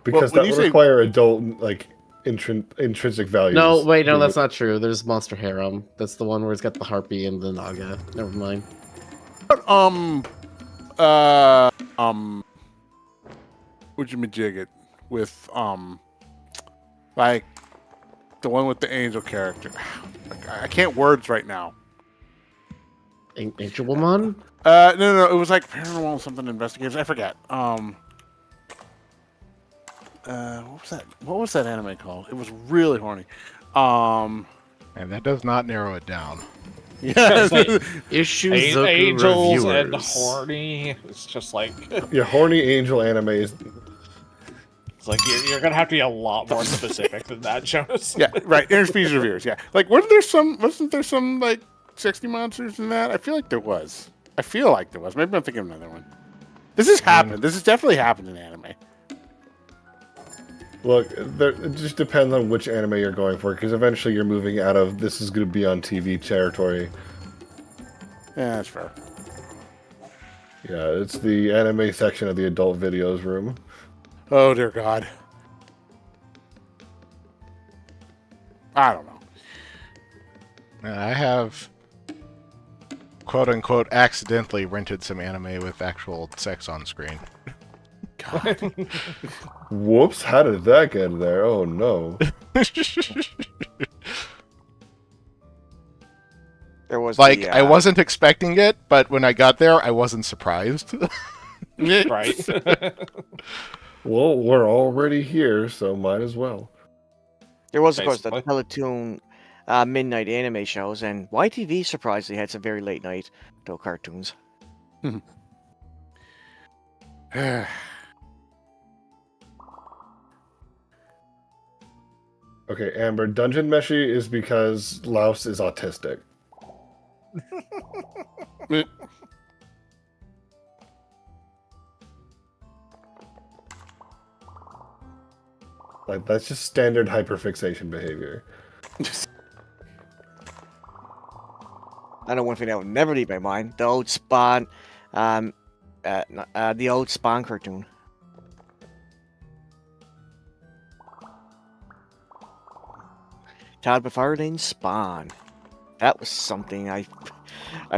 Because when that you would say- require adult, like, intrinsic values. No, wait, no, being- that's not true. There's Monster Harem. That's the one where it's got the harpy and the naga. Never mind. Whatchamajigget with like the one with the angel character. I can't words right now. Angel Woman? No, it was like paranormal something investigators. I forget. What was that anime called? It was really horny. And that does not narrow it down. Yeah, Ishizuku Angels and Reviewers. horny. It's just like Yeah, horny angel animes. it's like you're gonna have to be a lot more specific than that, Jonas. yeah, right. Interspecies reviewers. Yeah, like wasn't there some like 60 monsters in that? I feel like there was. Maybe I'm thinking of another one. This has happened. This has definitely happened in anime. Look, it just depends on which anime you're going for, because eventually you're moving out of this is going to be on TV territory. Yeah, that's fair. Yeah, it's the anime section of the adult videos room. Oh dear God. I don't know. I have, quote unquote, accidentally rented some anime with actual sex on screen. Whoops, how did that get there? Oh no. There was Like, the, I wasn't expecting it, but when I got there, I wasn't surprised. Right. Well, we're already here, so might as well. There was, of course, the Basically. Teletoon midnight anime shows, and YTV surprisingly had some very late night adult cartoons. Okay, Amber, Dungeon Meshi is because Laos is autistic. Like, that's just standard hyperfixation behavior. I know one thing that would never leave my mind: the old Spawn, the old Spawn cartoon. Todd Befarding Spawn. That was something I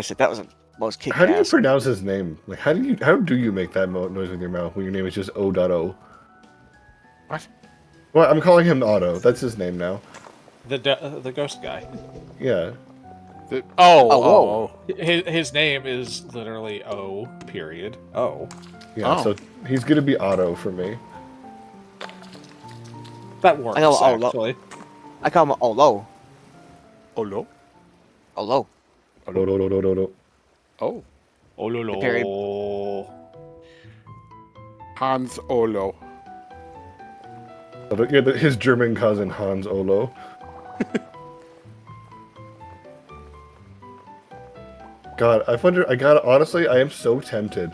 said that was the most kick-ass. How do you pronounce his name? Like, how do you make that noise with your mouth when your name is just O.O? What? Well, I'm calling him Otto. That's his name now. The ghost guy. Yeah. whoa. His name is literally O. Period. O. Yeah, Oh. so he's gonna be Otto for me. That works I know, actually. I call him Olo. Olo? Olo. Olo. Oh. Oh lo Very- lo. Hans Olo. Yeah, his German cousin Hans Olo. God, honestly, I am so tempted.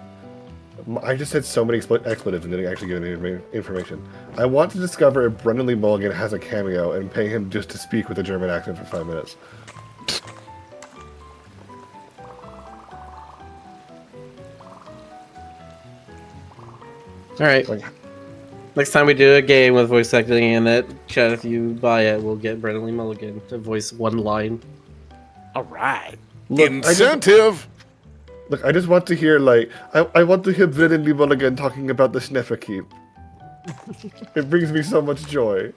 I just said so many expletives and didn't actually give any information. I want to discover if Brendan Lee Mulligan has a cameo and pay him just to speak with a German accent for 5 minutes. All right. Like, Next time we do a game with voice acting in it, Chad, if you buy it, we'll get Brendan Lee Mulligan to voice one line. All right. look, Incentive. I just want to hear, like, I want to hear Brendan Lee Mulligan talking about the Sneffer It brings me so much joy.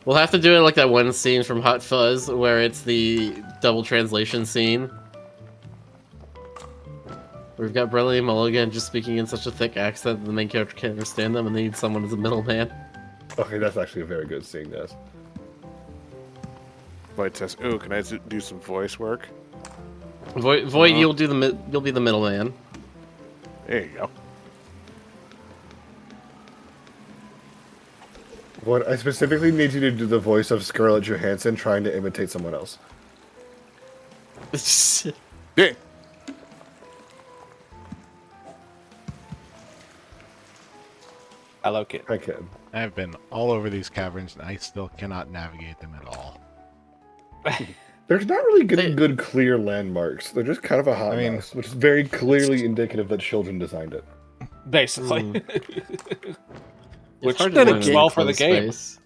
We'll have to do it like that one scene from Hot Fuzz where it's the double translation scene. We've got Brendan Lee Mulligan just speaking in such a thick accent that the main character can't understand them and they need someone as a middleman. Okay, that's actually a very good scene, yes. Void says, ooh, can I do some voice work? Void, you'll be the middleman. There you go. What I specifically need you to do the voice of Scarlett Johansson trying to imitate someone else. Yeah. Hello, kid. I can. I've been all over these caverns and I still cannot navigate them at all. There's not really They- good clear landmarks. They're just kind of a hot mess, which is very clearly indicative that children designed it. Basically. Which It's hard to works do in well for the closed game. space.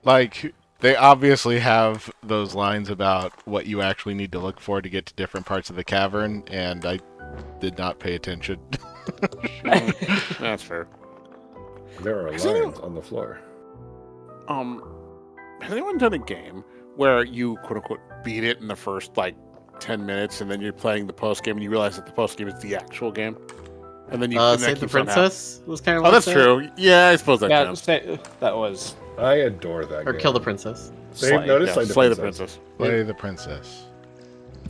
Like, they obviously have those lines about what you actually need to look for to get to different parts of the cavern, and I did not pay attention. That's fair. There are Has anyone- lines on the floor. Has anyone done a game where you quote unquote beat it in the first like 10 minutes, and then you're playing the post game, and you realize that the post game is the actual game, and then you and that Save the keeps on happening? Princess was kind of Oh, like that's that. true. Yeah, I suppose that Yeah, counts. that was I adore that Or game. Kill the Princess. Save, notice Yeah, Slay the Princess. Princess. Play the princess.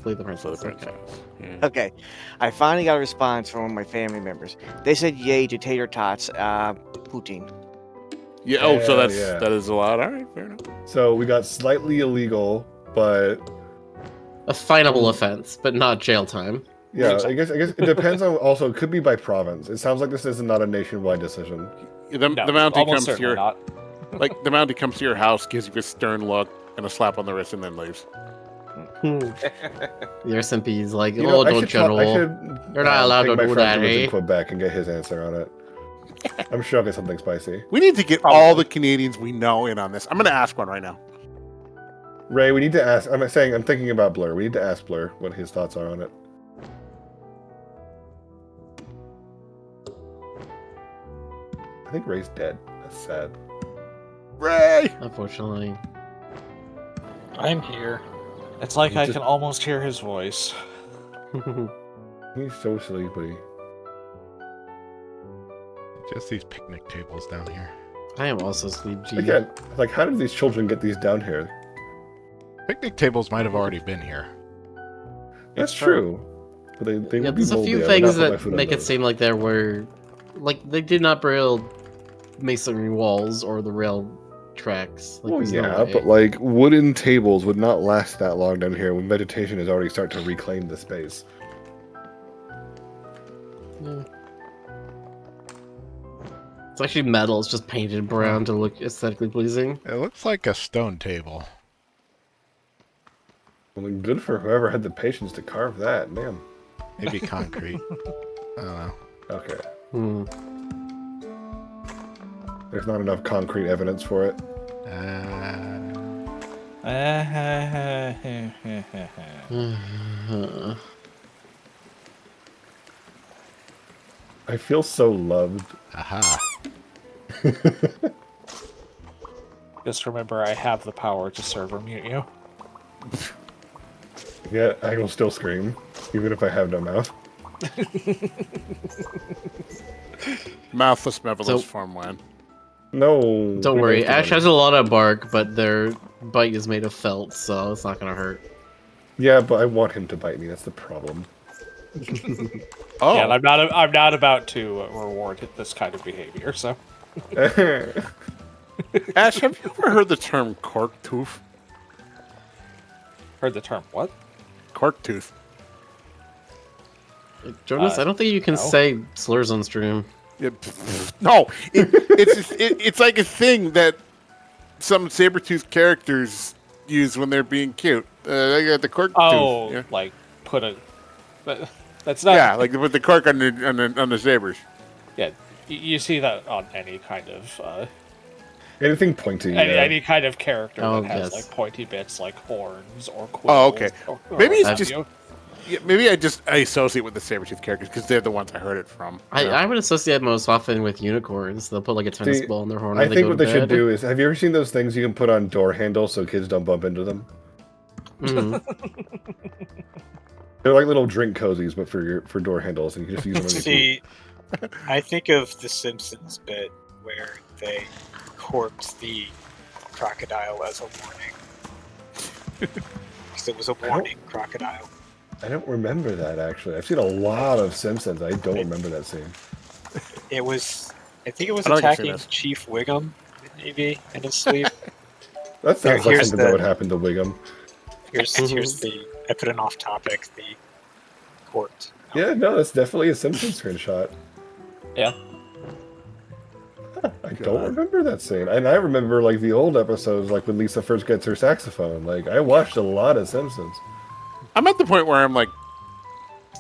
Play the Slay Princess. the Okay. Princess. Yeah. Okay, I finally got a response from one of my family members. They said yay to tater tots, poutine. Yeah. Oh, so Hell that's yeah. that is allowed. All right, fair enough. So we got slightly illegal, but A finable offense, but not jail time. yeah, I guess it depends on. Also, it could be by province. It sounds like this is not a nationwide decision. The no, Mountie almost comes to certainly your not. like the Mountie comes to your house, gives you a stern look and a slap on the wrist, and then leaves. The SMP's like, You know, oh, don't general. You're not allowed ping to my do friend that, who lives eh? in Quebec and get his answer on it. I'm sure I'll get something spicy. We need to get all the Canadians we know in on this. I'm going to ask one right now. Ray, we need to ask. I'm thinking about Blur. We need to ask Blur what his thoughts are on it. I think Ray's dead. That's sad. Ray! Unfortunately. I'm here. It's like You I just- can almost hear his voice. He's so sleepy. Just these picnic tables down here. I am also sleep G. Again, like, how did these children get these down here? Picnic tables might have already been here. That's It's true. But they Yeah, would be there's a moldy. few I would things not put my that foot on make it those. seem like there were, like, they did not build masonry walls or the rail tracks. Like, Well, there's no yeah, way. but like wooden tables would not last that long down here when vegetation is already starting to reclaim the space. Yeah. It's actually metal. It's just painted brown to look aesthetically pleasing. It looks like a stone table. Well, then good for whoever had the patience to carve that. Damn. Maybe concrete. I don't know. Okay. Hmm. There's not enough concrete evidence for it. I feel so loved. Aha. Just remember, I have the power to server mute you. Yeah, I will still scream, even if I have no mouth. Mouthless, Mevilous So- farmland. No. Don't we worry, don't Ash do has a lot of bark, but their bite is made of felt, so it's not gonna hurt. Yeah, but I want him to bite me. That's the problem. Oh, Yeah, and I'm not about to reward this kind of behavior. So, Ash, have you ever heard the term cork tooth? heard the term what? Cork tooth. Jonas, I don't think you can no. say slurs on stream. Yeah, no, it's like a thing that some saber-toothed characters use when they're being cute. They got the cork Oh, tooth. like put a. But that's not. Yeah, like with the cork on the sabers. Yeah, you see that on any kind of Anything pointy. any kind of character Oh, that has yes. like pointy bits, like horns or quills. Oh, okay. Or Maybe it's what just- have you. Yeah, maybe I associate with the saber-toothed characters because they're the ones I heard it from. I would associate most often with unicorns. They'll put like a tennis See, ball in their horn. I when think go what to they should bed. do is, have you ever seen those things you can put on door handles so kids don't bump into them? Mhm. They're like little drink cozies, but for door handles, and you can just use them. As See, I think of the Simpsons bit where they corpse the crocodile as a warning. Because it was a warning crocodile. I don't remember that actually. I've seen a lot of Simpsons. I don't remember that scene. It was, I think it was I don't think I've seen attacking this. Chief Wiggum, maybe, in his sleep. That sounds like Here's something that the- would happen to Wiggum. Here's the, I put an off topic, the court. Yeah, no, that's definitely a Simpsons screenshot. Yeah. I don't remember that scene. And I remember like the old episodes, like when Lisa first gets her saxophone. Like I watched a lot of Simpsons. I'm at the point where I'm like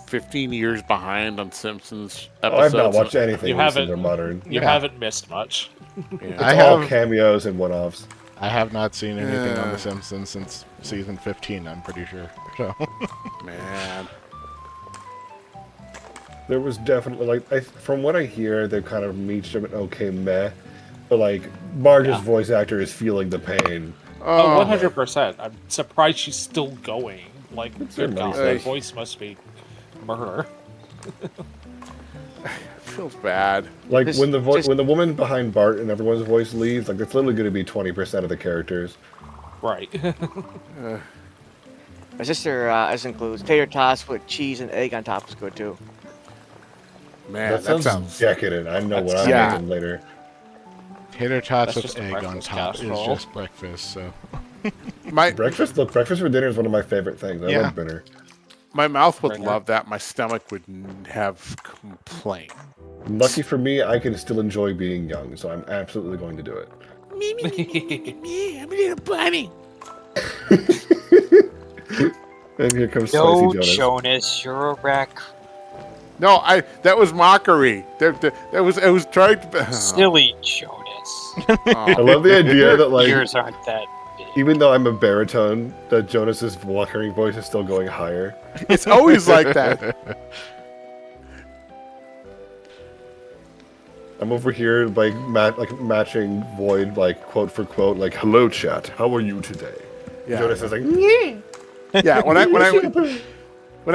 15 years behind on Simpsons Oh, episodes. I've not watched anything You recent haven't- or modern. You Yeah. haven't missed much. Yeah. It's I all have- cameos and one-offs. I have not seen anything on Yeah. The Simpsons since season 15, I'm pretty sure. So Man. There was definitely like from what I hear, they kind of reached an okay meh, but like Marge's Yeah. voice actor is feeling the pain. Oh, 100%. I'm surprised she's still going. Like, her good God, money that says. voice must be murder. Feels bad. Like This- when the just- when the woman behind Bart and everyone's voice leaves, like it's literally going to be 20% of the characters. Right. My sister this includes tater tots with cheese and egg on top is good too. Man, that sounds decadent. I know what I'm Yeah. making later. tater tots That's with just a egg on breakfast top is casserole. just breakfast. So my Breakfast for dinner is one of my favorite things. I Yeah. love dinner. my mouth would Burger. love that. My stomach would have complaint. Lucky for me, I can still enjoy being young, so I'm absolutely going to do it. Me, I'm a little bunny. And here comes No, Spicy Jonas. Jonas, you're a wreck. No, that was mockery. That was trying to. Silly Jonas. I love the idea that like Ears aren't that big. even though I'm a baritone, that Jonas's walking voice is still going higher. It's always like that. I'm over here like matching Void like quote for quote like hello chat, how are you today? Yeah. Jonas is like Yeah, when I when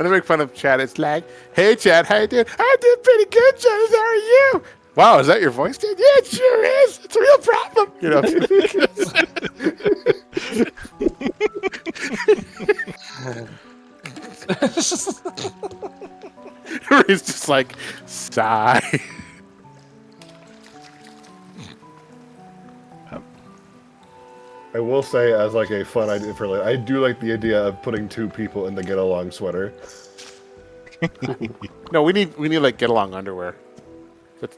I make fun of Chad, it's like, "Hey, Chad, how you doing? I'm doing pretty good, Jonas. How are you? Wow, is that your voice, dude? Yeah, it sure is. It's a real problem." You know, he's just like sigh. I will say as like a fun idea for like I do like the idea of putting two people in the get along sweater. No, we need like get along underwear.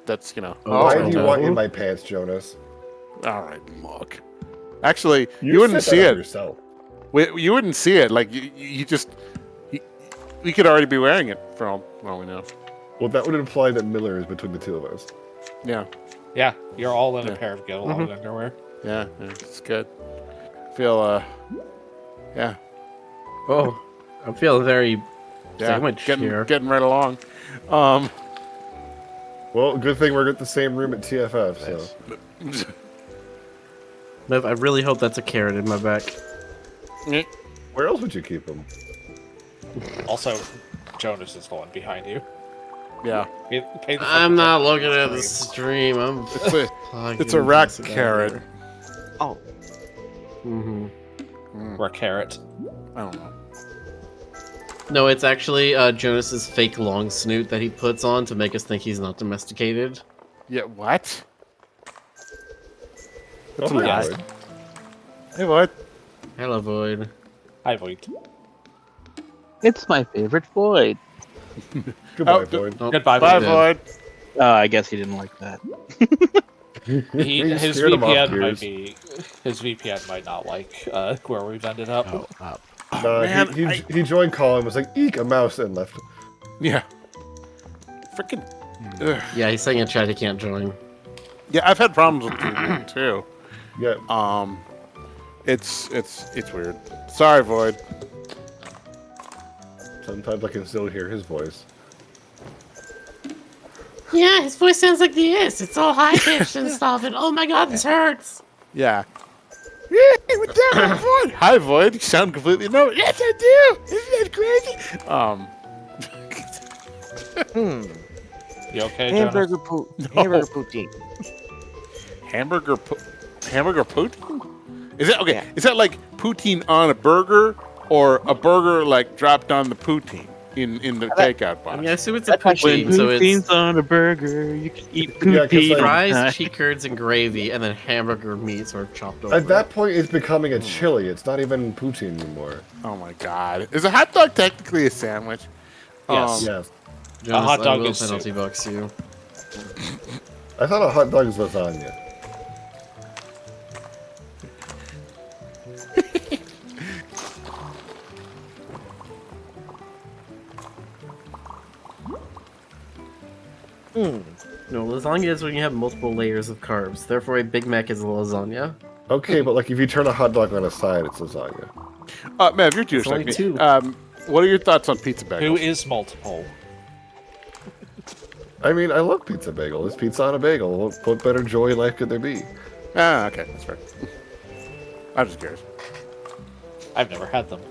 That's you know. Oh, Why well do you want done. in my pants, Jonas? All right, look. Actually, you wouldn't said see that it. yourself. You wouldn't see it. Like you just. We could already be wearing it for all we know. Well, that would imply that Miller is between the two of us. Yeah, Yeah, you're all in Yeah. a pair of get-along underwear. yeah, it's good. Feel yeah, Oh, I'm feeling very yeah, sandwiched here. getting right along. Well, good thing we're at the same room at TFF. So Liv, I really hope that's a carrot in my back. where else would you keep them? Also, Jonas is the one behind you. Yeah, Pay the I'm fucking not attention looking to at the stream. I'm it's a rack carrot. Oh, Mm-hmm. Or a carrot. I don't know. No, it's actually Jonas's fake long snoot that he puts on to make us think he's not domesticated. Yeah, what? That's Oh, a yeah. Void. Hey, what? Hello, Void. Hi, Void. It's my favorite Void. Goodbye, Oh, Void. Oh, Goodbye, Bye, Void. Void. I guess he didn't like that. His scared him off VPN might gears. be. His VPN might not like where we've ended up. oh, up. Nah, man, he joined call and was like, eek, a mouse, and left. Yeah. Freaking. Ugh. Yeah, he's saying in chat he can't join. Yeah, I've had problems with TV too. Yeah, It's weird. Sorry, Void. sometimes I can still hear his voice. Yeah, his voice sounds like this. It's all high pitched and stuff, and oh my god, this hurts. Yeah. Yeah, what's up, Void? Hi, Void. You sound completely normal. Yes, I do. Isn't that crazy? You okay, Jonas? hamburger poutine. Hamburger poutine? Is that okay? Yeah. Is that like poutine on a burger, or a burger like dropped on the poutine in the takeout box. I mean, I assume it's a When poutine, so it's poutine's on a burger, you can eat Yeah, 'cause, poutine. like- fries, cheese curds, and gravy, and then hamburger meats are chopped over. At that point, it's becoming a chili. It's not even poutine anymore. Oh my god. Is a hot dog technically a sandwich? Yes. Yes. Jonas, hot dog I will is penalty soup. box you. I thought a hot dog is lasagna. No, lasagna is when you have multiple layers of carbs. Therefore, a Big Mac is a lasagna. Okay, but like if you turn a hot dog on a side, it's lasagna. Matt, if you're Jewish only like me, two. what are your thoughts on pizza bagels? Who is multiple? I mean, I love pizza bagel. It's pizza on a bagel. What better joy in life could there be? Ah, okay, that's fair. I'm just curious. I've never had them.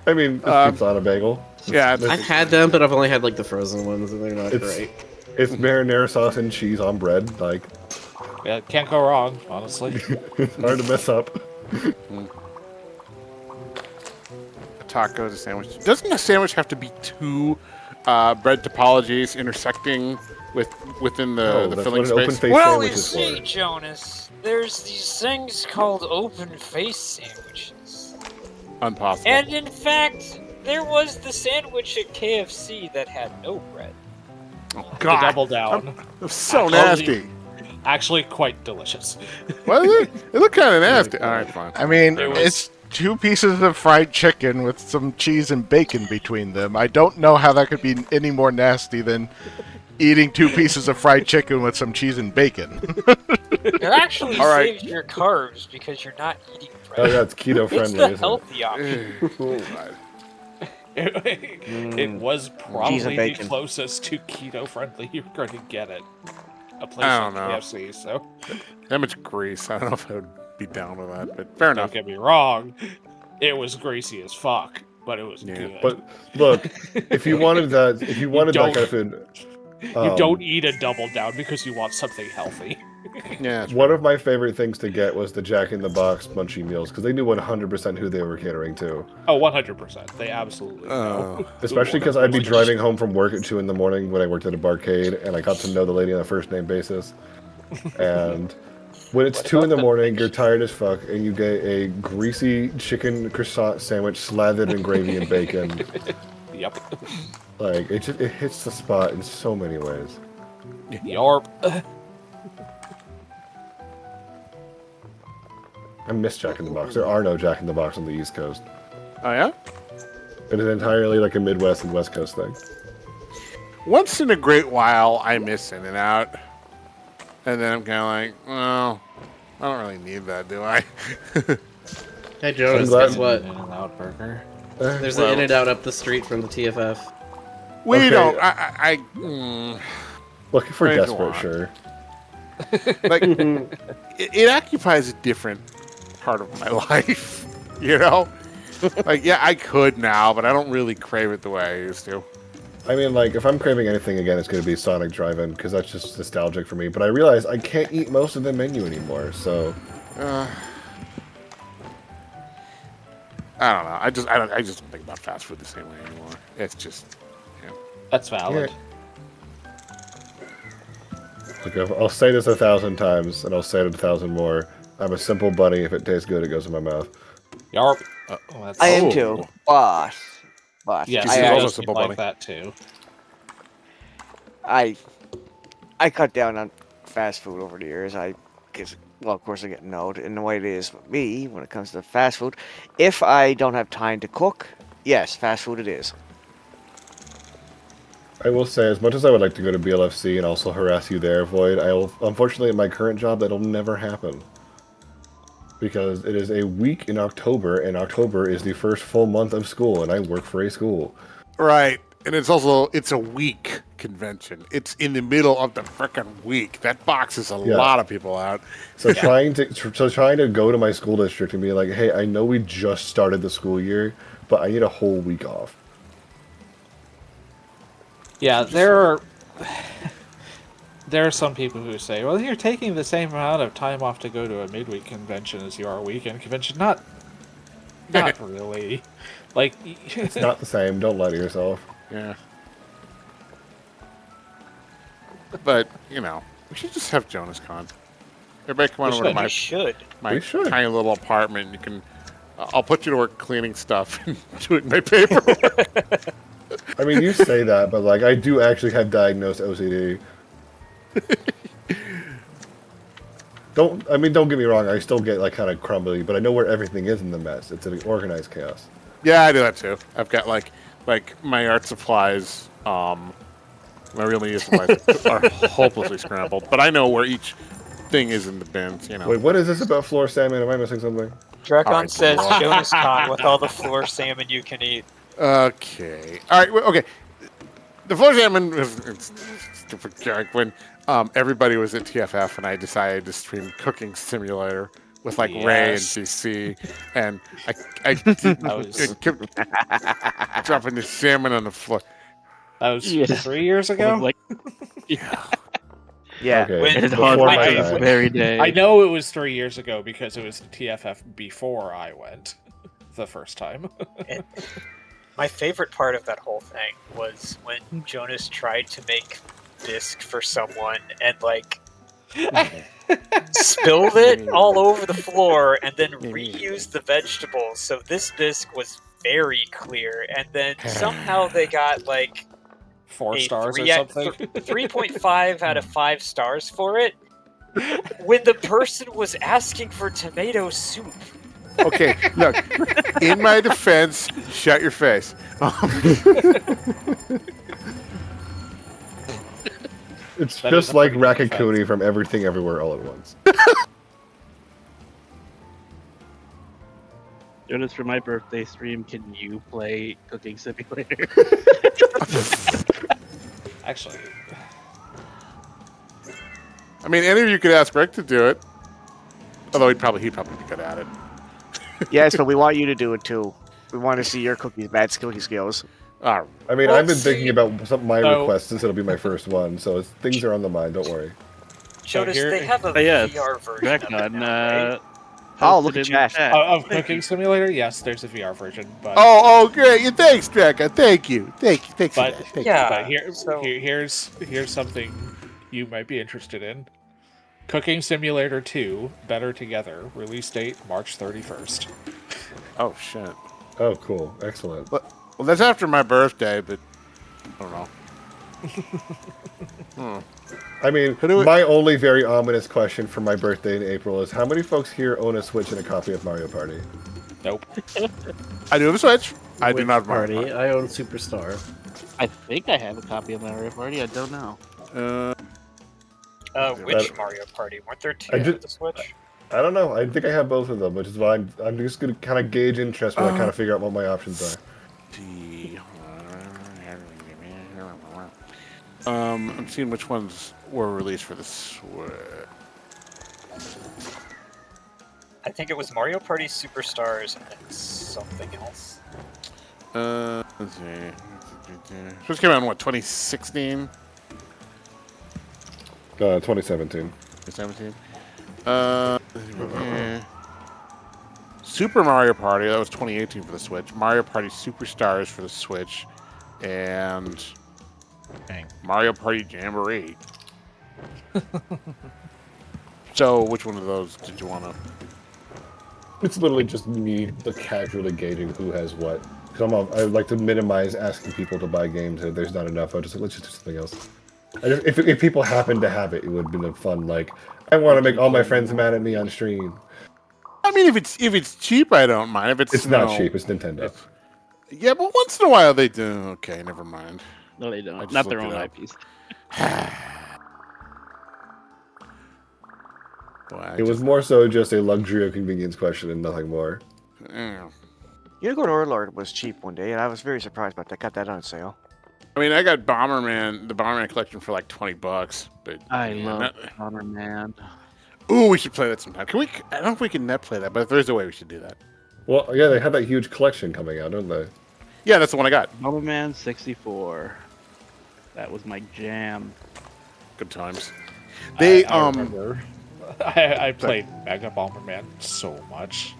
I mean, it's pizza on a bagel. Yeah, I've had them, but I've only had like the frozen ones, and they're not It's- great. It's marinara sauce and cheese on bread. Like, Yeah, can't go wrong, honestly. it's hard to mess up. a taco is a sandwich. Doesn't a sandwich have to be two bread topologies intersecting within No, the that's filling what an open space? face Well, sandwich you is see, for. Jonas, there's these things called open face sandwiches. Impossible. And in fact, there was the sandwich at KFC that had no bread. oh, The God, double down. That's so Actually- nasty. Actually, quite delicious. Was it? It looked kind of nasty. All right, fine. I mean, It was- it's 2 pieces of fried chicken with some cheese and bacon between them. I don't know how that could be any more nasty than eating 2 pieces of fried chicken with some cheese and bacon. It actually All right. saves your carbs because you're not eating Oh bread. yeah, it's keto It's friendly, the isn't it? healthy option. It was Cheese probably and the bacon. closest to keto friendly you're going to get it. A place I like don't know. KFC, so That much grease. I don't know if I would be down with that, but fair don't enough. get me wrong. It was greasy as fuck, but it was Yeah. good. But look, if you wanted that, if you wanted that don't- kind of food, you don't eat a double down because you want something healthy. Yeah, it's One of my favorite things to get was the Jack in the Box munchie meals because they knew 100% who they were catering to. Oh, 100%. They absolutely know. Especially because I'd be driving home from work at 2 in the morning when I worked at a barcade, and I got to know the lady on a first name basis. And when it's 2 in the morning, you're tired as fuck, and you get a greasy chicken croissant sandwich slathered in gravy and bacon. Yep. Like it hits the spot in so many ways. Yarp. I miss Jack in the Box. There are no Jack in the Box on the East Coast. Oh yeah. It is entirely like a Midwest and West Coast thing. Once in a great while, I miss In-N-Out, and then I'm kind of like, well, I don't really need that, do I? Hey Jonas, glad- guess what? In-N-Out burger. There's Well- an In-N-Out up the street from the TFF. We Okay. don't. Look, if we're Hey, go desperate, on. sure. Like it occupies a different part of my life, you know. Like, yeah, I could now, but I don't really crave it the way I used to. I mean, like, if I'm craving anything again, it's going to be Sonic Drive-In, because that's just nostalgic for me. But I realize I can't eat most of the menu anymore, so... I don't know. I just don't think about fast food the same way anymore. It's just, That's valid. Look, I'll say this 1,000 times, and I'll say it 1,000 more. I'm a simple bunny. If it tastes good, it goes in my mouth. Yarp. I am too, but Yes, This is I also just simple like bunny. that too. I cut down on fast food over the years. Because, well, of course I get node, and the way it is with me when it comes to fast food, if I don't have time to cook, yes, fast food it is. I will say, as much as I would like to go to BLFC and also harass you there, Void, unfortunately, at my current job, that'll never happen. Because it is a week in October, and October is the first full month of school, and I work for a school. right. And it's a week convention. It's in the middle of the frickin' week. That boxes a Yeah. lot of people out. So trying to go to my school district and be like, hey, I know we just started the school year, but I need a whole week off. Yeah, there are some people who say, well, you're taking the same amount of time off to go to a midweek convention as you are a weekend convention. Not really. Like, It's not the same. Don't lie to yourself. Yeah. But, you know, we should just have Jonas Con. Everybody come on over to We should. my We should. tiny little apartment. You can, I'll put you to work cleaning stuff and doing my paperwork. I mean, you say that, but like, I do actually have diagnosed OCD. Don't get me wrong. I still get like kind of crumbly, but I know where everything is in the mess. It's an organized chaos. Yeah, I do that too. I've got like my art supplies, my real media supplies are hopelessly scrambled. But I know where each thing is in the bins. You know. Wait, what is this about floor salmon? Am I missing something? Drakon Alright, says well. Jonas Con with all the floor salmon you can eat. Okay. All right. Okay. The floor salmon was it's stupid joke when everybody was at TFF and I decided to stream Cooking Simulator with like Ray and Yes. CC, and I kept dropping the salmon on the floor. that was Yeah. 3 years ago. Like, Yeah. Okay. When- it's before hard my to this time. very day. I know it was 3 years ago because it was the TFF before I went the first time. My favorite part of that whole thing was when Jonas tried to make bisque for someone and like spilled it all over the floor and then reused the vegetables. So this bisque was very clear, and then somehow they got like 4 a stars or 3 something. 3.5 out of 5 stars for it. When the person was asking for tomato soup. Okay, look. In my defense, shut your face. It's That is just a like pretty good Rakakuni from Everything Everywhere All at Once. Jonas, for my birthday stream, can you play Cooking Simulator? Actually, I mean, any of you could ask Rick to do it. Although he'd probably be good at it. Yes, but we want you to do it too. We want to see your cooking skills. All I mean, Well, I've been see- thinking about some of my So- requests since it'll be my first one, so things are on the mind. Don't worry. Jonas, here- they have a Oh, yeah, VR version of it Recon, now, right? Oh, posted look at in the chat. of Cooking Simulator, yes, there's a VR version, but Oh, great! Yeah, thanks, Draca. Thank you. Thanks for But- that. Thank you. Yeah. but so- here's something you might be interested in. Cooking Simulator 2, Better Together, release date March 31st. Oh shit. Oh, cool. Excellent. Well, that's after my birthday, but I don't know. I mean, Who do we- my only very ominous question for my birthday in April is how many folks here own a Switch and a copy of Mario Party? Nope. I do have a Switch. I do Which not have party. Mario I own Superstar. I think I have a copy of Mario Party. I don't know. Party. Which Mario Party? Weren't there 2 I on did- the Switch? I don't know. I think I have both of them, which is why I'm just going to kind of gauge interest when I kind of figure out what my options are. I'm seeing which ones were released for the Switch. I think it was Mario Party Superstars and then something else. Let's see. Switch came out in what, 2016? 2017. 2017? Super Mario Party, that was 2018 for the Switch. Mario Party Superstars for the Switch. And Mario Party Jamboree. So, which one of those did you want to... It's literally just me casually gauging who has what. Because I like to minimize asking people to buy games if there's not enough. I just like, let's just do something else. If people happen to have it, it would have been fun. Like, I want to make all my friends mad at me on stream. I mean, if it's cheap, I don't mind. If It's not cheap. It's Nintendo. Yeah, but once in a while they do. Okay, never mind. No, they I don't. just Not their looked own it up. IPs. Boy, It was more so just a luxury or convenience question and nothing more. Unicorn Overlord was cheap one day, and I was very surprised about that. Got that on sale. I mean, I got the Bomberman collection for like $20, but I yeah, love not- Bomberman. Ooh, we should play that sometime. Can we? I don't know if we can net play that, but if there's a way, we should do that. Well, yeah, they have that huge collection coming out, don't they? Yeah, that's the one I got. Bomberman 64. That was my jam. Good times. They I remember. I played Mega Bomberman so much.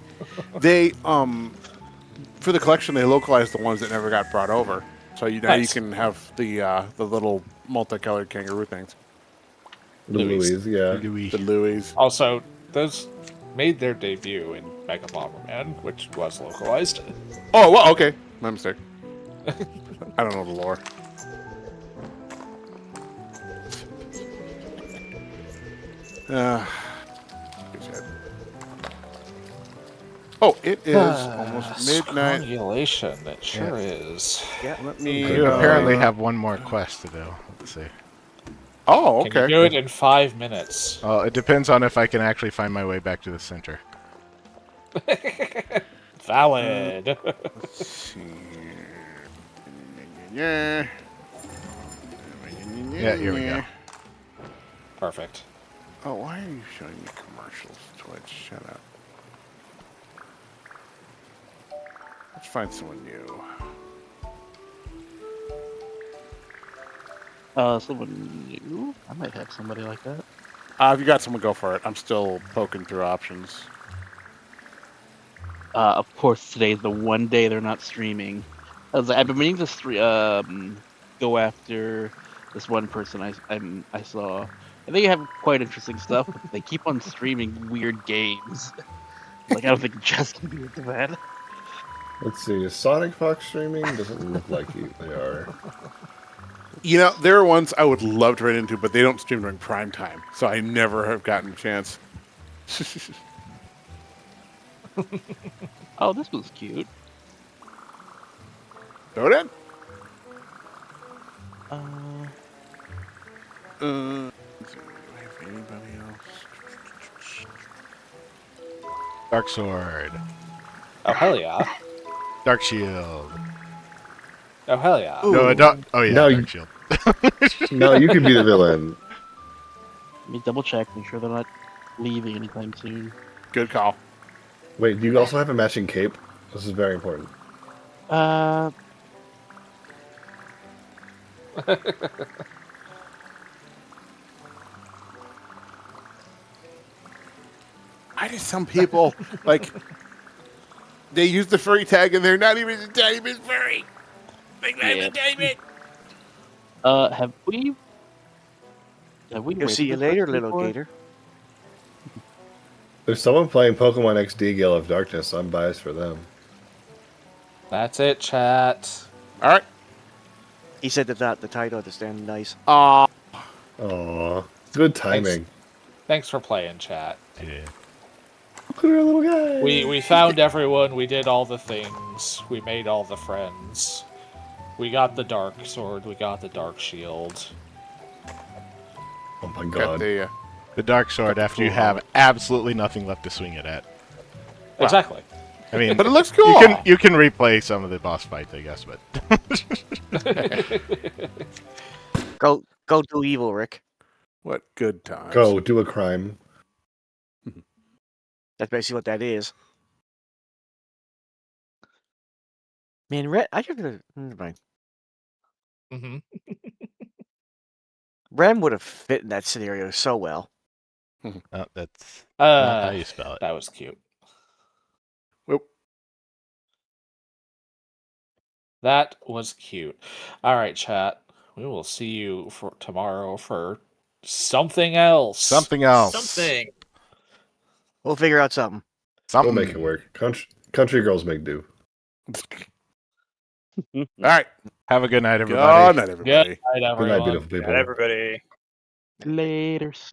they for the collection, they localized the ones that never got brought over. So now you Nice. can have the little multicolored kangaroo things, The Louis. Louise, yeah. Louis. the Louis. Also, those made their debut in Mega Bomberman, which was localized. Oh, well, okay, my mistake. I don't know the lore. Oh, it is almost midnight. Scrongulation, it sure is. Let me. You apparently have one more quest to do. Let's see. Oh, Can you okay. do it in 5 minutes? Well, it depends on if I can actually find my way back to the center. Valid. Let's see. Yeah. Yeah, here we go. Perfect. Oh, why are you showing me commercials, Twitch? Shut up. Let's find someone new. Someone new? I might have somebody like that. If you got someone, go for it. I'm still poking through options. Of course, today's the one day they're not streaming. I've been meaning to go after this one person I saw. I think they have quite interesting stuff, but they keep on streaming weird games. Like, I don't think Jess can be into that. Let's see. Is Sonic Fox streaming? Doesn't look like they are. You know, there are ones I would love to run into, but they don't stream during prime time, so I never have gotten a chance. Oh, this was cute. Throw it in. Let's see, do I have anybody else? Dark Sword. Oh, hell yeah. Dark Shield. Oh, hell yeah. No, I don't. Oh, yeah, No, Dark you- Shield. No, you could be the villain. Let me double check, make sure they're not leaving anytime soon. Good call. Wait, do you also have a matching cape? This is very important. I just some people like they use the furry tag and they're not even a tiny bit furry. Like not even a tiny bit. Have we? We'll rated see you this later, person little before? gator. There's someone playing Pokemon XD Gale of Darkness. So I'm biased for them. That's it, chat. All right. He said that the title had to stand nice. Aw, good timing. Thanks for playing, chat. Yeah. Look at our little guy. We found everyone, we did all the things, we made all the friends. We got the Dark Sword, we got the Dark Shield. Oh my Got god. the The Dark Sword after you have absolutely nothing left to swing it at. Exactly. I mean, but it looks cool. you can replay some of the boss fights, I guess, but Go do evil, Rick. What good times. Go do a crime. That's basically what that is. Man, I should have. Never mind. Mm-hmm. Rem would have fit in that scenario so well. oh, that's not how you spell it. That was cute. Whoop. That was cute. All right, chat. We will see you for tomorrow for something else. Something else. Something. We'll figure out something. Something. We'll make it work. Country girls make do. All right. Have a good night, Good everybody. night, everybody. Good night, Good everyone. night, beautiful people. Not everybody. Laters.